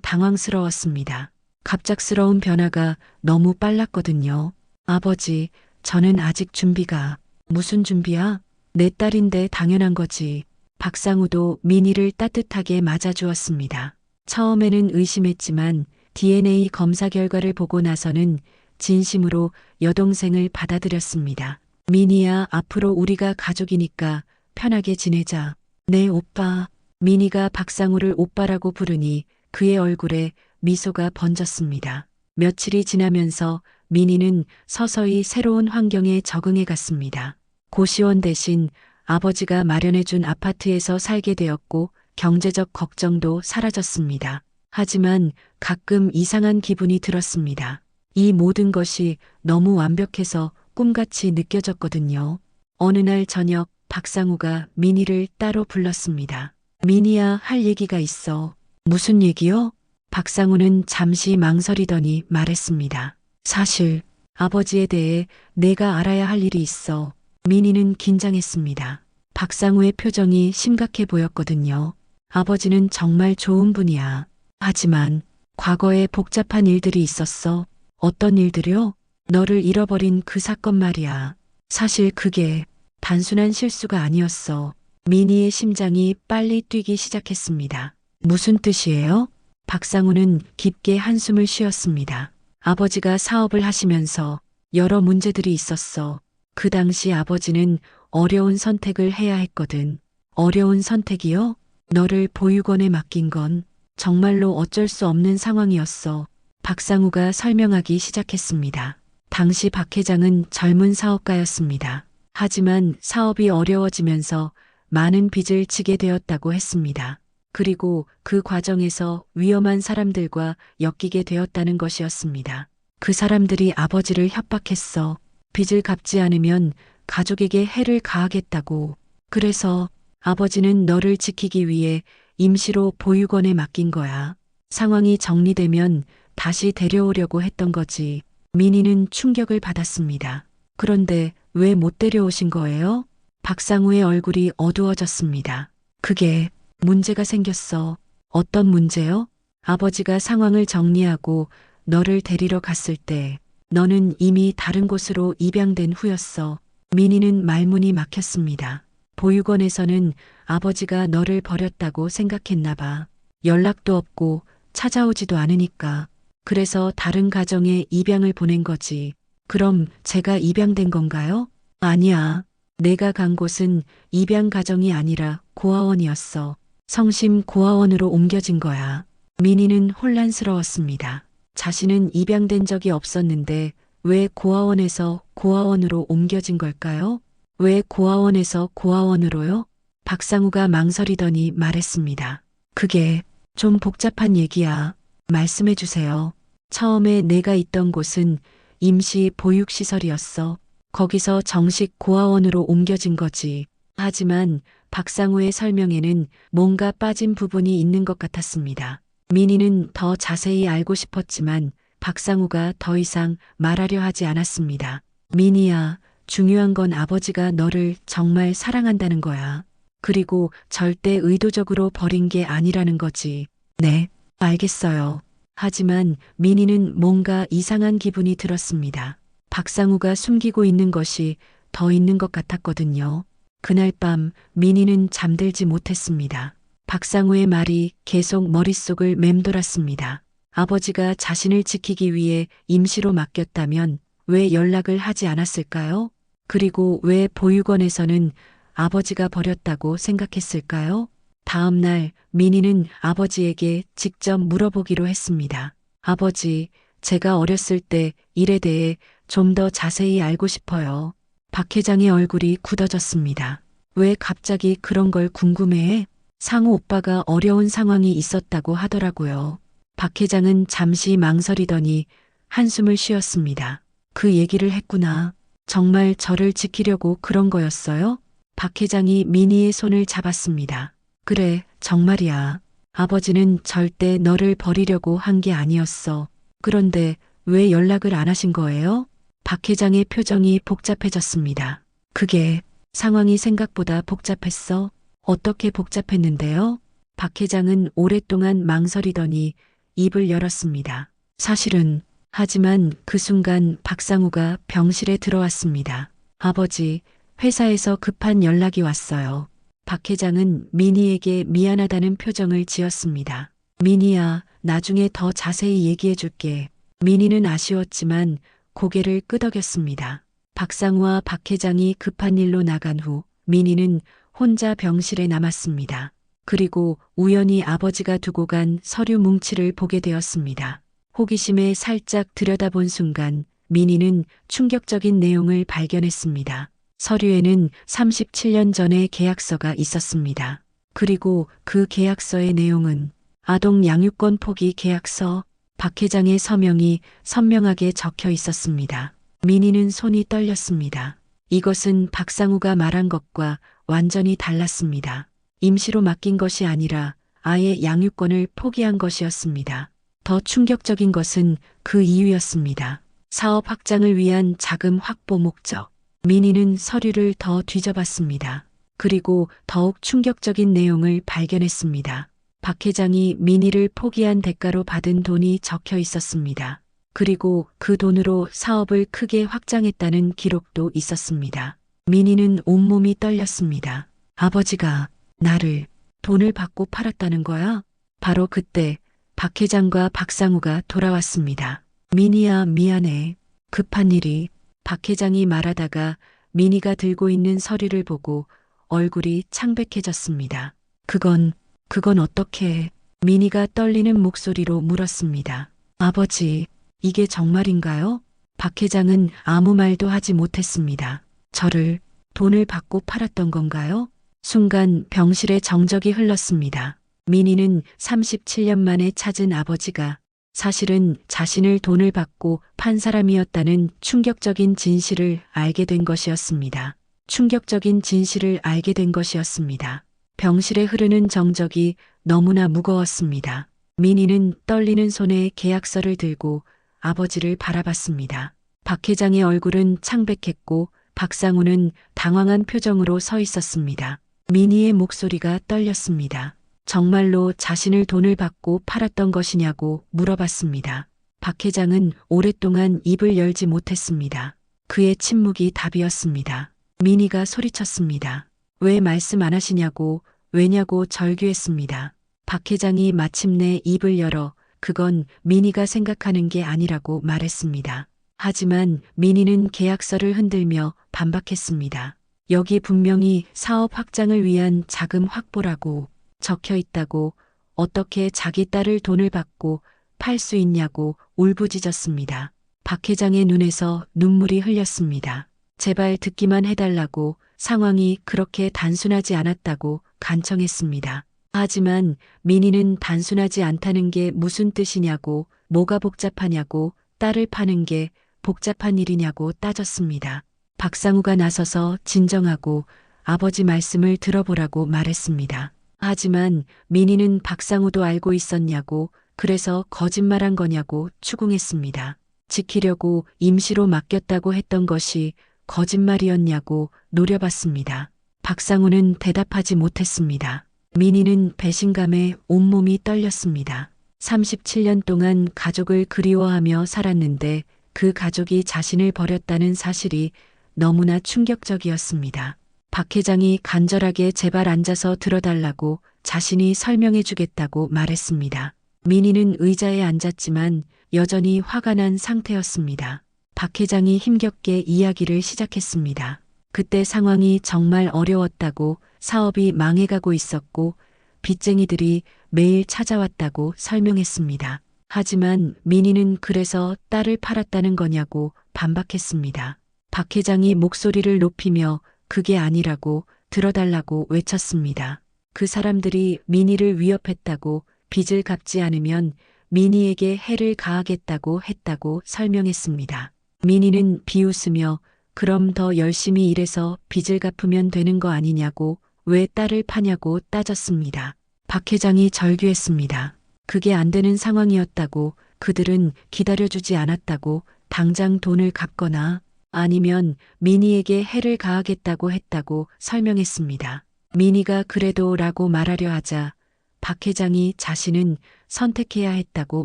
[SPEAKER 1] 당황스러웠습니다. 갑작스러운 변화가 너무 빨랐거든요. 아버지, 저는 아직 준비가. 무슨 준비야? 내 딸인데 당연한 거지. 박상우도 민희를 따뜻하게 맞아주었습니다. 처음에는 의심했지만 DNA 검사 결과를 보고 나서는 진심으로 여동생을 받아들였습니다. 민희야, 앞으로 우리가 가족이니까 편하게 지내자. 네, 오빠. 민희가 박상우를 오빠라고 부르니 그의 얼굴에 미소가 번졌습니다. 며칠이 지나면서 민희는 서서히 새로운 환경에 적응해 갔습니다. 고시원 대신 아버지가 마련해준 아파트에서 살게 되었고 경제적 걱정도 사라졌습니다. 하지만 가끔 이상한 기분이 들었습니다. 이 모든 것이 너무 완벽해서 꿈같이 느껴졌거든요. 어느 날 저녁 박상우가 민희를 따로 불렀습니다. 민희야, 할 얘기가 있어. 무슨 얘기요? 박상우는 잠시 망설이더니 말했습니다. 사실 아버지에 대해 내가 알아야 할 일이 있어. 민희는 긴장했습니다. 박상우의 표정이 심각해 보였거든요. 아버지는 정말 좋은 분이야. 하지만 과거에 복잡한 일들이 있었어. 어떤 일들이요? 너를 잃어버린 그 사건 말이야. 사실 그게 단순한 실수가 아니었어. 민희의 심장이 빨리 뛰기 시작했습니다. 무슨 뜻이에요? 박상우는 깊게 한숨을 쉬었습니다. 아버지가 사업을 하시면서 여러 문제들이 있었어. 그 당시 아버지는 어려운 선택을 해야 했거든. 어려운 선택이요? 너를 보육원에 맡긴 건 정말로 어쩔 수 없는 상황이었어. 박상우가 설명하기 시작했습니다. 당시 박 회장은 젊은 사업가였습니다. 하지만 사업이 어려워지면서 많은 빚을 지게 되었다고 했습니다. 그리고 그 과정에서 위험한 사람들과 엮이게 되었다는 것이었습니다. 그 사람들이 아버지를 협박했어. 빚을 갚지 않으면 가족에게 해를 가하겠다고. 그래서 아버지는 너를 지키기 위해 임시로 보육원에 맡긴 거야. 상황이 정리되면 다시 데려오려고 했던 거지. 민희는 충격을 받았습니다. 그런데 왜 못 데려오신 거예요? 박상우의 얼굴이 어두워졌습니다. 그게 문제가 생겼어. 어떤 문제요? 아버지가 상황을 정리하고 너를 데리러 갔을 때 너는 이미 다른 곳으로 입양된 후였어. 민희는 말문이 막혔습니다. 보육원에서는 아버지가 너를 버렸다고 생각했나 봐. 연락도 없고 찾아오지도 않으니까. 그래서 다른 가정에 입양을 보낸 거지. 그럼 제가 입양된 건가요? 아니야. 내가 간 곳은 입양 가정이 아니라 고아원이었어. 성심 고아원으로 옮겨진 거야. 민희는 혼란스러웠습니다. 자신은 입양된 적이 없었는데 왜 고아원에서 고아원으로 옮겨진 걸까요? 왜 고아원에서 고아원으로요? 박상우가 망설이더니 말했습니다. 그게 좀 복잡한 얘기야. 말씀해 주세요. 처음에 내가 있던 곳은 임시 보육시설이었어. 거기서 정식 고아원으로 옮겨진 거지. 하지만 박상우의 설명에는 뭔가 빠진 부분이 있는 것 같았습니다. 민희는 더 자세히 알고 싶었지만 박상우가 더 이상 말하려 하지 않았습니다. 민희야, 중요한 건 아버지가 너를 정말 사랑한다는 거야. 그리고 절대 의도적으로 버린 게 아니라는 거지. 네, 알겠어요. 하지만 민희는 뭔가 이상한 기분이 들었습니다. 박상우가 숨기고 있는 것이 더 있는 것 같았거든요. 그날 밤 민희는 잠들지 못했습니다. 박상우의 말이 계속 머릿속을 맴돌았습니다. 아버지가 자신을 지키기 위해 임시로 맡겼다면 왜 연락을 하지 않았을까요? 그리고 왜 보육원에서는 아버지가 버렸다고 생각했을까요? 다음 날 민희는 아버지에게 직접 물어보기로 했습니다. 아버지, 제가 어렸을 때 일에 대해 좀 더 자세히 알고 싶어요. 박 회장의 얼굴이 굳어졌습니다. 왜 갑자기 그런 걸 궁금해해? 상우 오빠가 어려운 상황이 있었다고 하더라고요. 박 회장은 잠시 망설이더니 한숨을 쉬었습니다. 그 얘기를 했구나. 정말 저를 지키려고 그런 거였어요? 박 회장이 민희의 손을 잡았습니다. 그래, 정말이야. 아버지는 절대 너를 버리려고 한 게 아니었어. 그런데 왜 연락을 안 하신 거예요? 박 회장의 표정이 복잡해졌습니다. 그게 상황이 생각보다 복잡했어. 어떻게 복잡했는데요? 박 회장은 오랫동안 망설이더니 입을 열었습니다. 사실은, 하지만 그 순간 박상우가 병실에 들어왔습니다. 아버지, 회사에서 급한 연락이 왔어요. 박 회장은 민희에게 미안하다는 표정을 지었습니다. 민희야, 나중에 더 자세히 얘기해 줄게. 민희는 아쉬웠지만 고개를 끄덕였습니다. 박상우와 박 회장이 급한 일로 나간 후 민희는 혼자 병실에 남았습니다. 그리고 우연히 아버지가 두고 간 서류 뭉치를 보게 되었습니다. 호기심에 살짝 들여다본 순간 민희는 충격적인 내용을 발견했습니다. 서류에는 37년 전의 계약서가 있었습니다. 그리고 그 계약서의 내용은 아동 양육권 포기 계약서, 박 회장의 서명이 선명하게 적혀 있었습니다. 민희는 손이 떨렸습니다. 이것은 박상우가 말한 것과 완전히 달랐습니다. 임시로 맡긴 것이 아니라 아예 양육권을 포기한 것이었습니다. 더 충격적인 것은 그 이유였습니다. 사업 확장을 위한 자금 확보 목적. 민희는 서류를 더 뒤져봤습니다. 그리고 더욱 충격적인 내용을 발견했습니다. 박 회장이 민희를 포기한 대가로 받은 돈이 적혀 있었습니다. 그리고 그 돈으로 사업을 크게 확장했다는 기록도 있었습니다. 민희는 온몸이 떨렸습니다. 아버지가 나를 돈을 받고 팔았다는 거야? 바로 그때 박 회장과 박상우가 돌아왔습니다. 민희야, 미안해. 급한 일이. 박 회장이 말하다가 민희가 들고 있는 서류를 보고 얼굴이 창백해졌습니다. 그건 어떻게? 민희가 떨리는 목소리로 물었습니다. 아버지, 이게 정말인가요? 박 회장은 아무 말도 하지 못했습니다. 저를 돈을 받고 팔았던 건가요? 순간 병실에 정적이 흘렀습니다. 민희는 37년 만에 찾은 아버지가 사실은 자신을 돈을 받고 판 사람이었다는 충격적인 진실을 알게 된 것이었습니다. 충격적인 진실을 알게 된 것이었습니다. 병실에 흐르는 정적이 너무나 무거웠습니다. 민희는 떨리는 손에 계약서를 들고 아버지를 바라봤습니다. 박 회장의 얼굴은 창백했고 박상우는 당황한 표정으로 서 있었습니다. 민희의 목소리가 떨렸습니다. 정말로 자신을 돈을 받고 팔았던 것이냐고 물어봤습니다. 박 회장은 오랫동안 입을 열지 못했습니다. 그의 침묵이 답이었습니다. 민희가 소리쳤습니다. 왜 말씀 안 하시냐고, 왜냐고 절규했습니다. 박 회장이 마침내 입을 열어 그건 민희가 생각하는 게 아니라고 말했습니다. 하지만 민희는 계약서를 흔들며 반박했습니다. 여기 분명히 사업 확장을 위한 자금 확보라고 적혀 있다고. 어떻게 자기 딸을 돈을 받고 팔 수 있냐고 울부짖었습니다. 박 회장의 눈에서 눈물이 흘렸습니다. 제발 듣기만 해달라고, 상황이 그렇게 단순하지 않았다고 간청했습니다. 하지만 민희는 단순하지 않다는 게 무슨 뜻이냐고, 뭐가 복잡하냐고, 딸을 파는 게 복잡한 일이냐고 따졌습니다. 박상우가 나서서 진정하고 아버지 말씀을 들어보라고 말했습니다. 하지만 민희는 박상우도 알고 있었냐고 그래서 거짓말한 거냐고 추궁했습니다. 지키려고 임시로 맡겼다고 했던 것이 거짓말이었냐고 노려봤습니다. 박상우는 대답하지 못했습니다. 민희는 배신감에 온몸이 떨렸습니다. 37년 동안 가족을 그리워하며 살았는데 그 가족이 자신을 버렸다는 사실이 너무나 충격적이었습니다. 박 회장이 간절하게 제발 앉아서 들어달라고 자신이 설명해 주겠다고 말했습니다. 민희는 의자에 앉았지만 여전히 화가 난 상태였습니다. 박 회장이 힘겹게 이야기를 시작했습니다. 그때 상황이 정말 어려웠다고, 사업이 망해가고 있었고 빚쟁이들이 매일 찾아왔다고 설명했습니다. 하지만 민희는 그래서 딸을 팔았다는 거냐고 반박했습니다. 박 회장이 목소리를 높이며 그게 아니라고 들어달라고 외쳤습니다. 그 사람들이 민희를 위협했다고, 빚을 갚지 않으면 민희에게 해를 가하겠다고 했다고 설명했습니다. 민희는 비웃으며 그럼 더 열심히 일해서 빚을 갚으면 되는 거 아니냐고, 왜 딸을 파냐고 따졌습니다. 박 회장이 절규했습니다. 그게 안 되는 상황이었다고, 그들은 기다려주지 않았다고, 당장 돈을 갚거나 아니면 민희에게 해를 가하겠다고 했다고 설명했습니다. 민희가 그래도 라고 말하려 하자 박 회장이 자신은 선택해야 했다고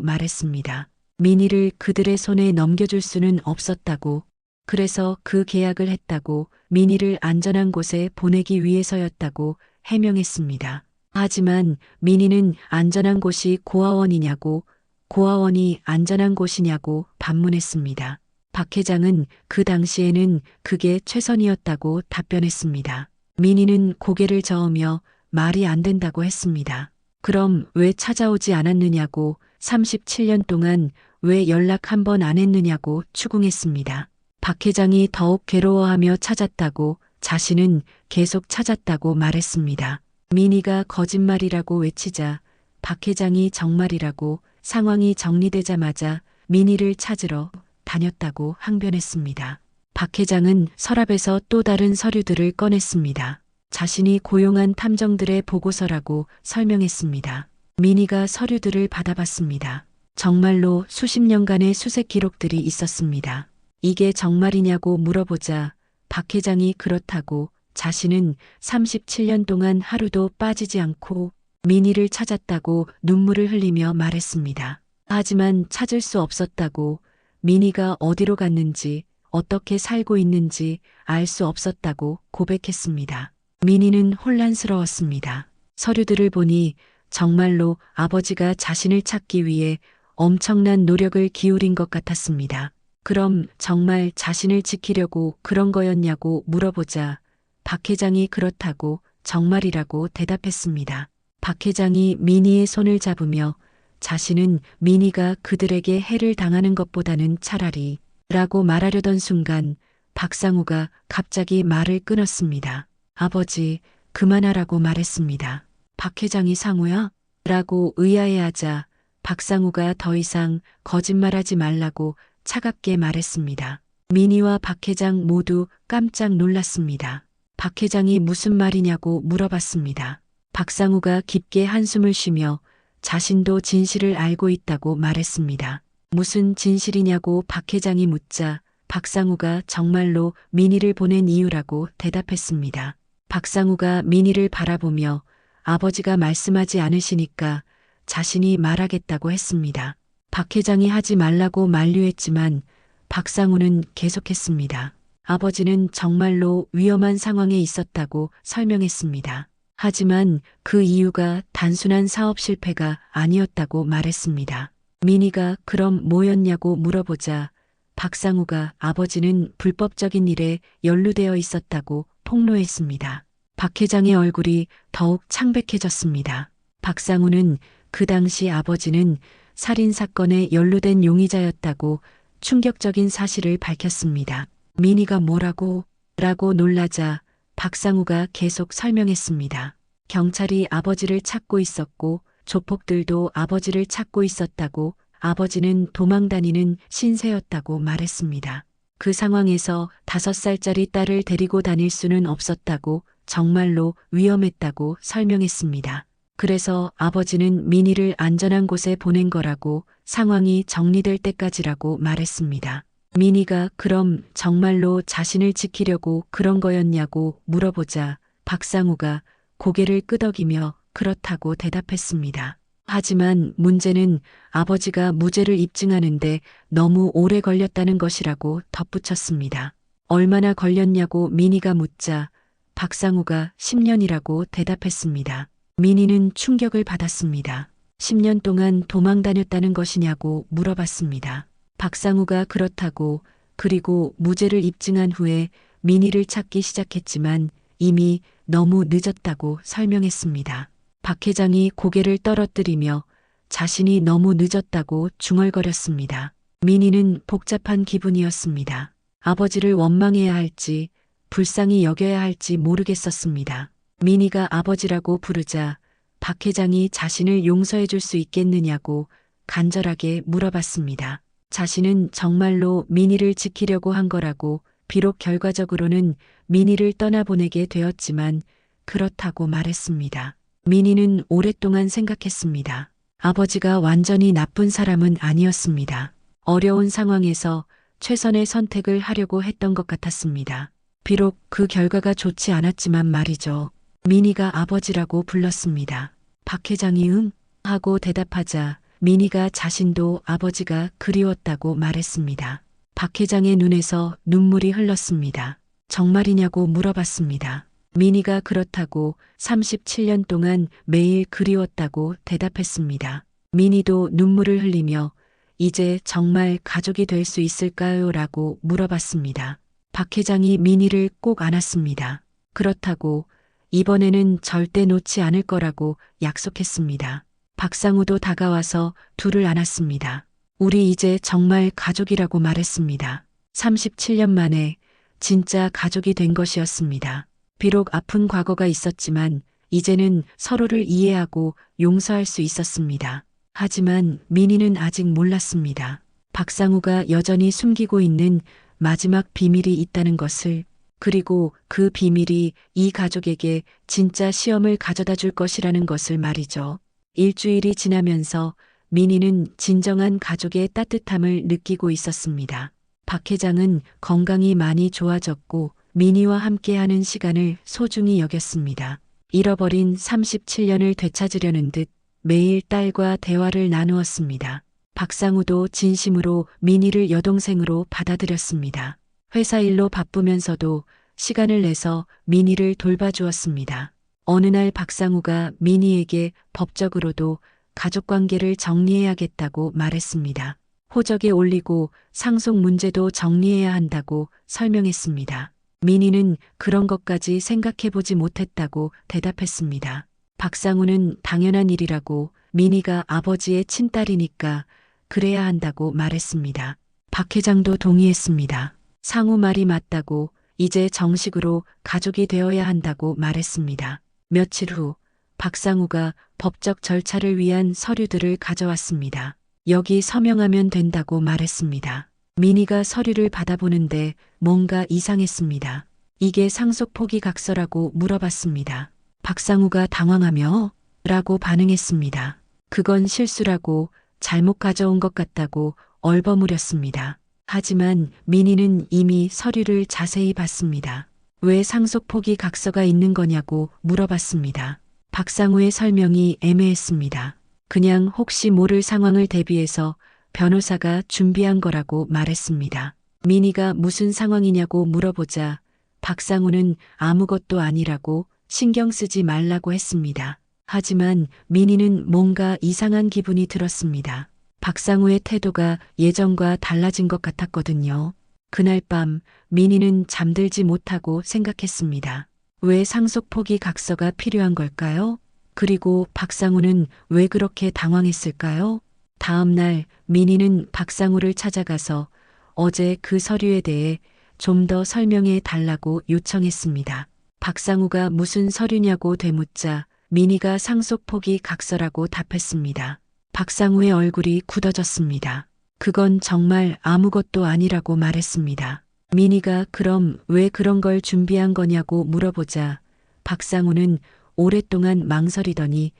[SPEAKER 1] 말했습니다. 민희를 그들의 손에 넘겨줄 수는 없었다고, 그래서 그 계약을 했다고, 민희를 안전한 곳에 보내기 위해서였다고 해명했습니다. 하지만 민희는 안전한 곳이 고아원이냐고, 고아원이 안전한 곳이냐고 반문했습니다. 박 회장은 그 당시에는 그게 최선이었다고 답변했습니다. 민희는 고개를 저으며 말이 안 된다고 했습니다. 그럼 왜 찾아오지 않았느냐고, 37년 동안 왜 연락 한 번 안 했느냐고 추궁했습니다. 박 회장이 더욱 괴로워하며 찾았다고, 자신은 계속 찾았다고 말했습니다. 민희가 거짓말이라고 외치자 박 회장이 정말이라고, 상황이 정리되자마자 민희를 찾으러 다녔다고 항변했습니다. 박 회장은 서랍에서 또 다른 서류들을 꺼냈습니다. 자신이 고용한 탐정들의 보고서라고 설명했습니다. 민희가 서류들을 받아봤습니다. 정말로 수십 년간의 수색 기록들이 있었습니다. 이게 정말이냐고 물어보자 박 회장이 그렇다고, 자신은 37년 동안 하루도 빠지지 않고 민희를 찾았다고 눈물을 흘리며 말했습니다. 하지만 찾을 수 없었다고, 민희가 어디로 갔는지, 어떻게 살고 있는지 알 수 없었다고 고백했습니다. 민희는 혼란스러웠습니다. 서류들을 보니 정말로 아버지가 자신을 찾기 위해 엄청난 노력을 기울인 것 같았습니다. 그럼 정말 자신을 지키려고 그런 거였냐고 물어보자 박 회장이 그렇다고, 정말이라고 대답했습니다. 박 회장이 민희의 손을 잡으며 자신은 민희가 그들에게 해를 당하는 것보다는 차라리 라고 말하려던 순간 박상우가 갑자기 말을 끊었습니다. 아버지, 그만하라고 말했습니다. 박 회장이 상우야? 라고 의아해하자 박상우가 더 이상 거짓말하지 말라고 차갑게 말했습니다. 민희와 박 회장 모두 깜짝 놀랐습니다. 박 회장이 무슨 말이냐고 물어봤습니다. 박상우가 깊게 한숨을 쉬며 자신도 진실을 알고 있다고 말했습니다. 무슨 진실이냐고 박 회장이 묻자 박상우가 정말로 민희를 보낸 이유라고 대답했습니다. 박상우가 민희를 바라보며 아버지가 말씀하지 않으시니까 자신이 말하겠다고 했습니다. 박 회장이 하지 말라고 만류했지만 박상우는 계속했습니다. 아버지는 정말로 위험한 상황에 있었다고 설명했습니다. 하지만 그 이유가 단순한 사업 실패가 아니었다고 말했습니다. 민희가 그럼 뭐였냐고 물어보자 박상우가 아버지는 불법적인 일에 연루되어 있었다고 폭로했습니다. 박 회장의 얼굴이 더욱 창백해졌습니다. 박상우는 그 당시 아버지는 살인사건에 연루된 용의자였다고 충격적인 사실을 밝혔습니다. 민희가 뭐라고? 라고 놀라자 박상우가 계속 설명했습니다. 경찰이 아버지를 찾고 있었고 조폭들도 아버지를 찾고 있었다고, 아버지는 도망다니는 신세였다고 말했습니다. 그 상황에서 5살짜리 딸을 데리고 다닐 수는 없었다고, 정말로 위험했다고 설명했습니다. 그래서 아버지는 민희를 안전한 곳에 보낸 거라고 상황이 정리될 때까지라고 말했습니다. 민희가 그럼 정말로 자신을 지키려고 그런 거였냐고 물어보자 박상우가 고개를 끄덕이며 그렇다고 대답했습니다. 하지만 문제는 아버지가 무죄를 입증하는데 너무 오래 걸렸다는 것이라고 덧붙였습니다. 얼마나 걸렸냐고 민희가 묻자 박상우가 10년이라고 대답했습니다. 민희는 충격을 받았습니다. 10년 동안 도망 다녔다는 것이냐고 물어봤습니다. 박상우가 그렇다고 그리고 무죄를 입증한 후에 민희를 찾기 시작했지만 이미 너무 늦었다고 설명했습니다. 박 회장이 고개를 떨어뜨리며 자신이 너무 늦었다고 중얼거렸습니다. 민희는 복잡한 기분이었습니다. 아버지를 원망해야 할지 불쌍히 여겨야 할지 모르겠었습니다. 민희가 아버지라고 부르자 박 회장이 자신을 용서해 줄 수 있겠느냐고 간절하게 물어봤습니다. 자신은 정말로 민희를 지키려고 한 거라고 비록 결과적으로는 민희를 떠나보내게 되었지만 그렇다고 말했습니다. 민희는 오랫동안 생각했습니다. 아버지가 완전히 나쁜 사람은 아니었습니다. 어려운 상황에서 최선의 선택을 하려고 했던 것 같았습니다. 비록 그 결과가 좋지 않았지만 말이죠. 민희가 아버지라고 불렀습니다. 박 회장이 응? 하고 대답하자 민희가 자신도 아버지가 그리웠다고 말했습니다. 박 회장의 눈에서 눈물이 흘렀습니다. 정말이냐고 물어봤습니다. 민희가 그렇다고 37년 동안 매일 그리웠다고 대답했습니다. 민희도 눈물을 흘리며 이제 정말 가족이 될 수 있을까요? 라고 물어봤습니다. 박 회장이 민희를 꼭 안았습니다. 그렇다고 이번에는 절대 놓지 않을 거라고 약속했습니다. 박상우도 다가와서 둘을 안았습니다. 우리 이제 정말 가족이라고 말했습니다. 37년 만에 진짜 가족이 된 것이었습니다. 비록 아픈 과거가 있었지만 이제는 서로를 이해하고 용서할 수 있었습니다. 하지만 민희는 아직 몰랐습니다. 박상우가 여전히 숨기고 있는 마지막 비밀이 있다는 것을, 그리고 그 비밀이 이 가족에게 진짜 시험을 가져다 줄 것이라는 것을 말이죠. 일주일이 지나면서 민희는 진정한 가족의 따뜻함을 느끼고 있었습니다. 박 회장은 건강이 많이 좋아졌고 민희와 함께하는 시간을 소중히 여겼습니다. 잃어버린 37년을 되찾으려는 듯 매일 딸과 대화를 나누었습니다. 박상우도 진심으로 민희를 여동생으로 받아들였습니다. 회사 일로 바쁘면서도 시간을 내서 민희를 돌봐주었습니다. 어느 날 박상우가 민희에게 법적으로도 가족관계를 정리해야겠다고 말했습니다. 호적에 올리고 상속 문제도 정리해야 한다고 설명했습니다. 민희는 그런 것까지 생각해보지 못했다고 대답했습니다. 박상우는 당연한 일이라고, 민희가 아버지의 친딸이니까 그래야 한다고 말했습니다. 박 회장도 동의했습니다. 상우 말이 맞다고, 이제 정식으로 가족이 되어야 한다고 말했습니다. 며칠 후 박상우가 법적 절차를 위한 서류들을 가져왔습니다. 여기 서명하면 된다고 말했습니다. 민희가 서류를 받아보는데 뭔가 이상했습니다. 이게 상속 포기 각서라고 물어봤습니다. 박상우가 당황하며 라고 반응했습니다. 그건 실수라고, 잘못 가져온 것 같다고 얼버무렸습니다. 하지만 민희는 이미 서류를 자세히 봤습니다. 왜 상속 포기 각서가 있는 거냐고 물어봤습니다. 박상우의 설명이 애매했습니다. 그냥 혹시 모를 상황을 대비해서 변호사가 준비한 거라고 말했습니다. 민희가 무슨 상황이냐고 물어보자 박상우는 아무것도 아니라고, 신경 쓰지 말라고 했습니다. 하지만 민희는 뭔가 이상한 기분이 들었습니다. 박상우의 태도가 예전과 달라진 것 같았거든요. 그날 밤 민희는 잠들지 못하고 생각했습니다. 왜 상속 포기 각서가 필요한 걸까요? 그리고 박상우는 왜 그렇게 당황했을까요? 다음 날 민희는 박상우를 찾아가서 어제 그 서류에 대해 좀 더 설명해 달라고 요청했습니다. 박상우가 무슨 서류냐고 되묻자 민희가 상속 포기 각서라고 답했습니다. 박상우의 얼굴이 굳어졌습니다. 그건 정말 아무것도 아니라고 말했습니다. 민희가 그럼 왜 그런 걸 준비한 거냐고 물어보자 박상우는 오랫동안 망설이더니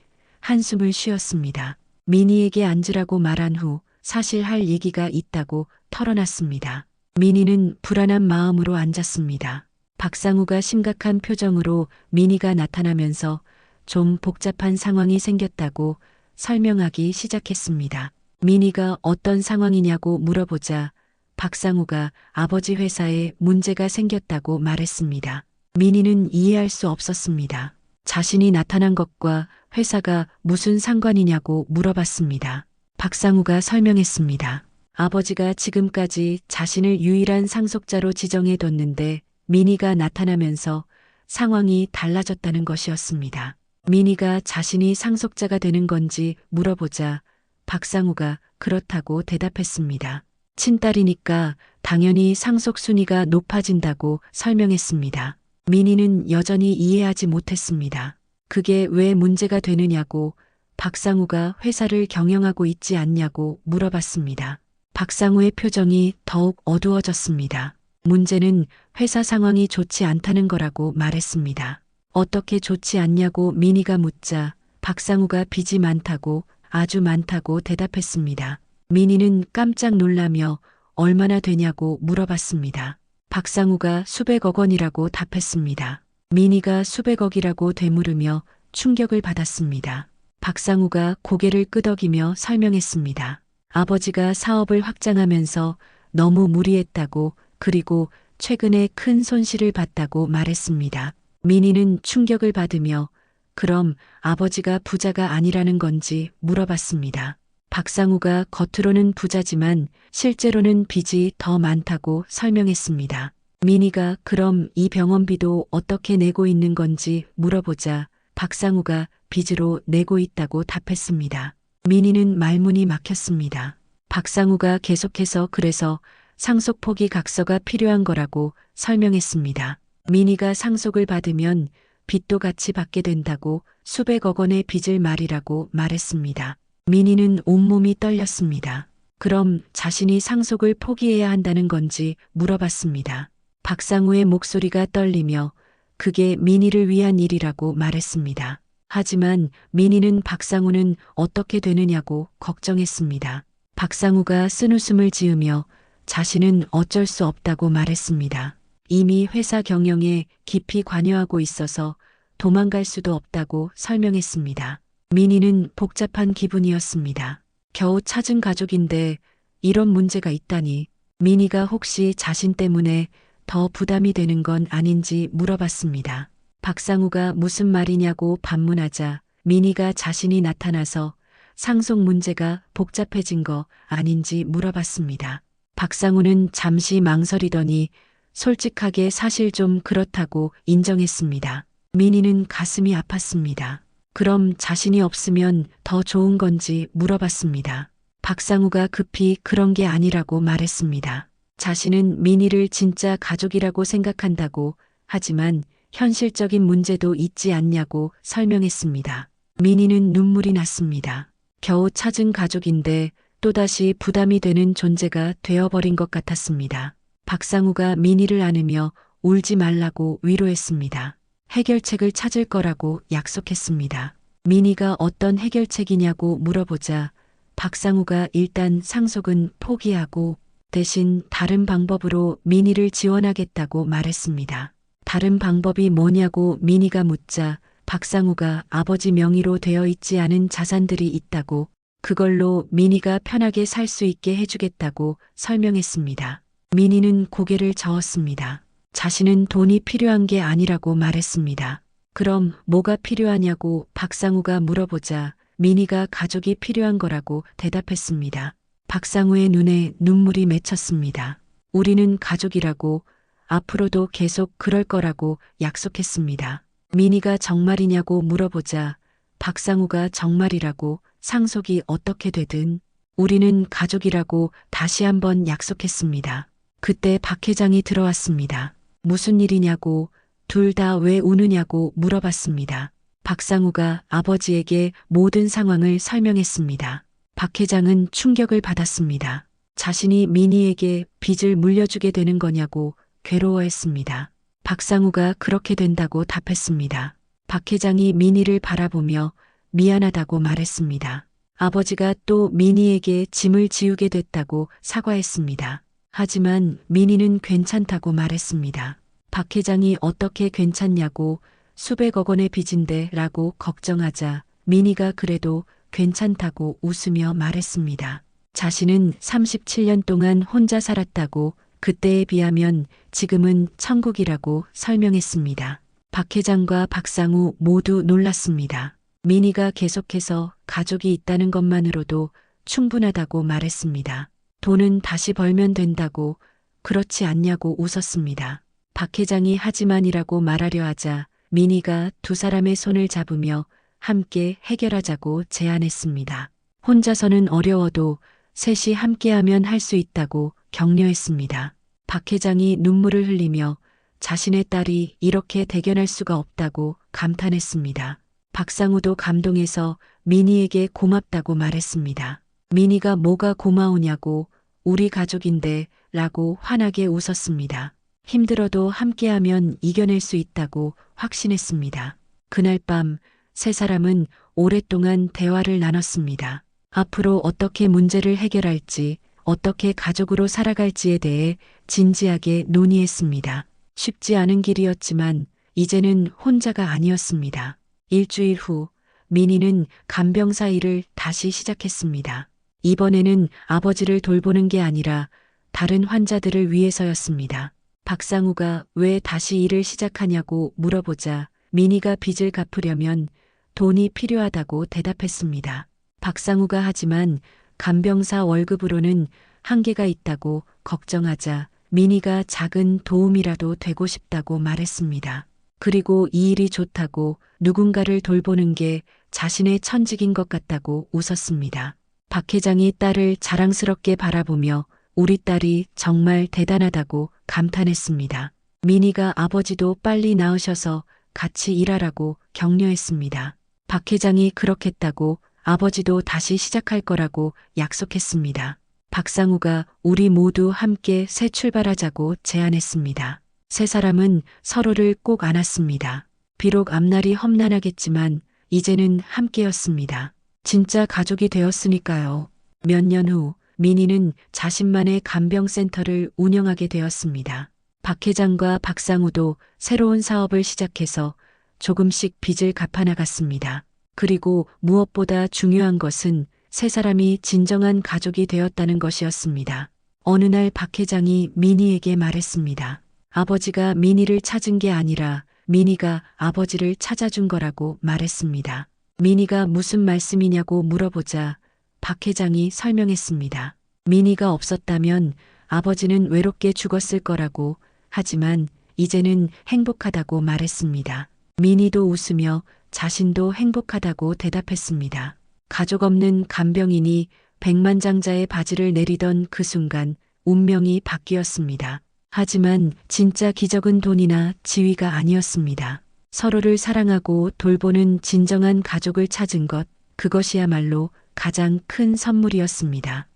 [SPEAKER 1] 한숨을 쉬었습니다. 민희에게 앉으라고 말한 후 사실 할 얘기가 있다고 털어놨습니다. 민희는 불안한 마음으로 앉았습니다. 박상우가 심각한 표정으로 민희가 나타나면서 좀 복잡한 상황이 생겼다고 설명하기 시작했습니다. 민희가 어떤 상황이냐고 물어보자 박상우가 아버지 회사에 문제가 생겼다고 말했습니다. 민희는 이해할 수 없었습니다. 자신이 나타난 것과 회사가 무슨 상관이냐고 물어봤습니다. 박상우가 설명했습니다. 아버지가 지금까지 자신을 유일한 상속자로 지정해뒀는데 민희가 나타나면서 상황이 달라졌다는 것이었습니다. 민희가 자신이 상속자가 되는 건지 물어보자 박상우가 그렇다고 대답했습니다. 친딸이니까 당연히 상속 순위가 높아진다고 설명했습니다. 민희는 여전히 이해하지 못했습니다. 그게 왜 문제가 되느냐고 박상우가 회사를 경영하고 있지 않냐고 물어봤습니다. 박상우의 표정이 더욱 어두워졌습니다. 문제는 회사 상황이 좋지 않다는 거라고 말했습니다. 어떻게 좋지 않냐고 민희가 묻자 박상우가 빚이 많다고 아주 많다고 대답했습니다. 민희는 깜짝 놀라며 얼마나 되냐고 물어봤습니다. 박상우가 수백억 원이라고 답했습니다. 민희가 수백억이라고 되물으며 충격을 받았습니다. 박상우가 고개를 끄덕이며 설명했습니다. 아버지가 사업을 확장하면서 너무 무리했다고 그리고 최근에 큰 손실을 봤다고 말했습니다. 민희는 충격을 받으며 그럼 아버지가 부자가 아니라는 건지 물어봤습니다. 박상우가 겉으로는 부자지만 실제로는 빚이 더 많다고 설명했습니다. 민희가 그럼 이 병원비도 어떻게 내고 있는 건지 물어보자 박상우가 빚으로 내고 있다고 답했습니다. 민희는 말문이 막혔습니다. 박상우가 계속해서 그래서 상속 포기 각서가 필요한 거라고 설명했습니다. 민희가 상속을 받으면 빚도 같이 받게 된다고 수백억 원의 빚을 말이라고 말했습니다. 민희는 온몸이 떨렸습니다. 그럼 자신이 상속을 포기해야 한다는 건지 물어봤습니다. 박상우의 목소리가 떨리며 그게 민희를 위한 일이라고 말했습니다. 하지만 민희는 박상우는 어떻게 되느냐고 걱정했습니다. 박상우가 쓴웃음을 지으며 자신은 어쩔 수 없다고 말했습니다. 이미 회사 경영에 깊이 관여하고 있어서 도망갈 수도 없다고 설명했습니다. 민희는 복잡한 기분이었습니다. 겨우 찾은 가족인데 이런 문제가 있다니 민희가 혹시 자신 때문에 더 부담이 되는 건 아닌지 물어봤습니다. 박상우가 무슨 말이냐고 반문하자 민희가 자신이 나타나서 상속 문제가 복잡해진 거 아닌지 물어봤습니다. 박상우는 잠시 망설이더니 솔직하게 사실 좀 그렇다고 인정했습니다. 민희는 가슴이 아팠습니다. 그럼 자신이 없으면 더 좋은 건지 물어봤습니다. 박상우가 급히 그런 게 아니라고 말했습니다. 자신은 민희를 진짜 가족이라고 생각한다고 하지만 현실적인 문제도 있지 않냐고 설명했습니다. 민희는 눈물이 났습니다. 겨우 찾은 가족인데 또다시 부담이 되는 존재가 되어버린 것 같았습니다. 박상우가 민희를 안으며 울지 말라고 위로했습니다. 해결책을 찾을 거라고 약속했습니다. 민희가 어떤 해결책이냐고 물어보자 박상우가 일단 상속은 포기하고 대신 다른 방법으로 민희를 지원하겠다고 말했습니다. 다른 방법이 뭐냐고 민희가 묻자 박상우가 아버지 명의로 되어 있지 않은 자산들이 있다고 그걸로 민희가 편하게 살 수 있게 해주겠다고 설명했습니다. 민희는 고개를 저었습니다. 자신은 돈이 필요한 게 아니라고 말했습니다. 그럼 뭐가 필요하냐고 박상우가 물어보자 민희가 가족이 필요한 거라고 대답했습니다. 박상우의 눈에 눈물이 맺혔습니다. 우리는 가족이라고 앞으로도 계속 그럴 거라고 약속했습니다. 민희가 정말이냐고 물어보자 박상우가 정말이라고 상속이 어떻게 되든 우리는 가족이라고 다시 한번 약속했습니다. 그때 박 회장이 들어왔습니다. 무슨 일이냐고 둘 다 왜 우느냐고 물어봤습니다. 박상우가 아버지에게 모든 상황을 설명했습니다. 박 회장은 충격을 받았습니다. 자신이 민희에게 빚을 물려주게 되는 거냐고 괴로워했습니다. 박상우가 그렇게 된다고 답했습니다. 박 회장이 민희를 바라보며 미안하다고 말했습니다. 아버지가 또 미니에게 짐을 지우게 됐다고 사과했습니다. 하지만 미니는 괜찮다고 말했습니다. 박 회장이 어떻게 괜찮냐고 수백억 원의 빚인데 라고 걱정하자 미니가 그래도 괜찮다고 웃으며 말했습니다. 자신은 37년 동안 혼자 살았다고 그때에 비하면 지금은 천국이라고 설명했습니다. 박 회장과 박상우 모두 놀랐습니다. 미니가 계속해서 가족이 있다는 것만으로도 충분하다고 말했습니다. 돈은 다시 벌면 된다고 그렇지 않냐고 웃었습니다. 박 회장이 하지만이라고 말하려 하자 미니가 두 사람의 손을 잡으며 함께 해결하자고 제안했습니다. 혼자서는 어려워도 셋이 함께하면 할 수 있다고 격려했습니다. 박 회장이 눈물을 흘리며 자신의 딸이 이렇게 대견할 수가 없다고 감탄했습니다. 박상우도 감동해서 미니에게 고맙다고 말했습니다. 미니가 뭐가 고마우냐고 우리 가족인데 라고 환하게 웃었습니다. 힘들어도 함께하면 이겨낼 수 있다고 확신했습니다. 그날 밤 세 사람은 오랫동안 대화를 나눴습니다. 앞으로 어떻게 문제를 해결할지, 어떻게 가족으로 살아갈지에 대해 진지하게 논의했습니다. 쉽지 않은 길이었지만 이제는 혼자가 아니었습니다. 일주일 후 미니는 간병사 일을 다시 시작했습니다. 이번에는 아버지를 돌보는 게 아니라 다른 환자들을 위해서였습니다. 박상우가 왜 다시 일을 시작하냐고 물어보자 미니가 빚을 갚으려면 돈이 필요하다고 대답했습니다. 박상우가 하지만 간병사 월급으로는 한계가 있다고 걱정하자 미니가 작은 도움이라도 되고 싶다고 말했습니다. 그리고 이 일이 좋다고 누군가를 돌보는 게 자신의 천직인 것 같다고 웃었습니다. 박 회장이 딸을 자랑스럽게 바라보며 우리 딸이 정말 대단하다고 감탄했습니다. 미니가 아버지도 빨리 나으셔서 같이 일하라고 격려했습니다. 박 회장이 그렇겠다고 아버지도 다시 시작할 거라고 약속했습니다. 박상우가 우리 모두 함께 새 출발하자고 제안했습니다. 세 사람은 서로를 꼭 안았습니다. 비록 앞날이 험난하겠지만 이제는 함께였습니다. 진짜 가족이 되었으니까요. 몇 년 후 미니는 자신만의 간병센터를 운영하게 되었습니다. 박 회장과 박상우도 새로운 사업을 시작해서 조금씩 빚을 갚아나갔습니다. 그리고 무엇보다 중요한 것은 세 사람이 진정한 가족이 되었다는 것이었습니다. 어느 날 박 회장이 미니에게 말했습니다. 아버지가 미니를 찾은 게 아니라 미니가 아버지를 찾아준 거라고 말했습니다. 미니가 무슨 말씀이냐고 물어보자 박 회장이 설명했습니다. 미니가 없었다면 아버지는 외롭게 죽었을 거라고 하지만 이제는 행복하다고 말했습니다. 미니도 웃으며 자신도 행복하다고 대답했습니다. 가족 없는 간병인이 백만장자의 바지를 내리던 그 순간 운명이 바뀌었습니다. 하지만 진짜 기적은 돈이나 지위가 아니었습니다. 서로를 사랑하고 돌보는 진정한 가족을 찾은 것, 그것이야말로 가장 큰 선물이었습니다.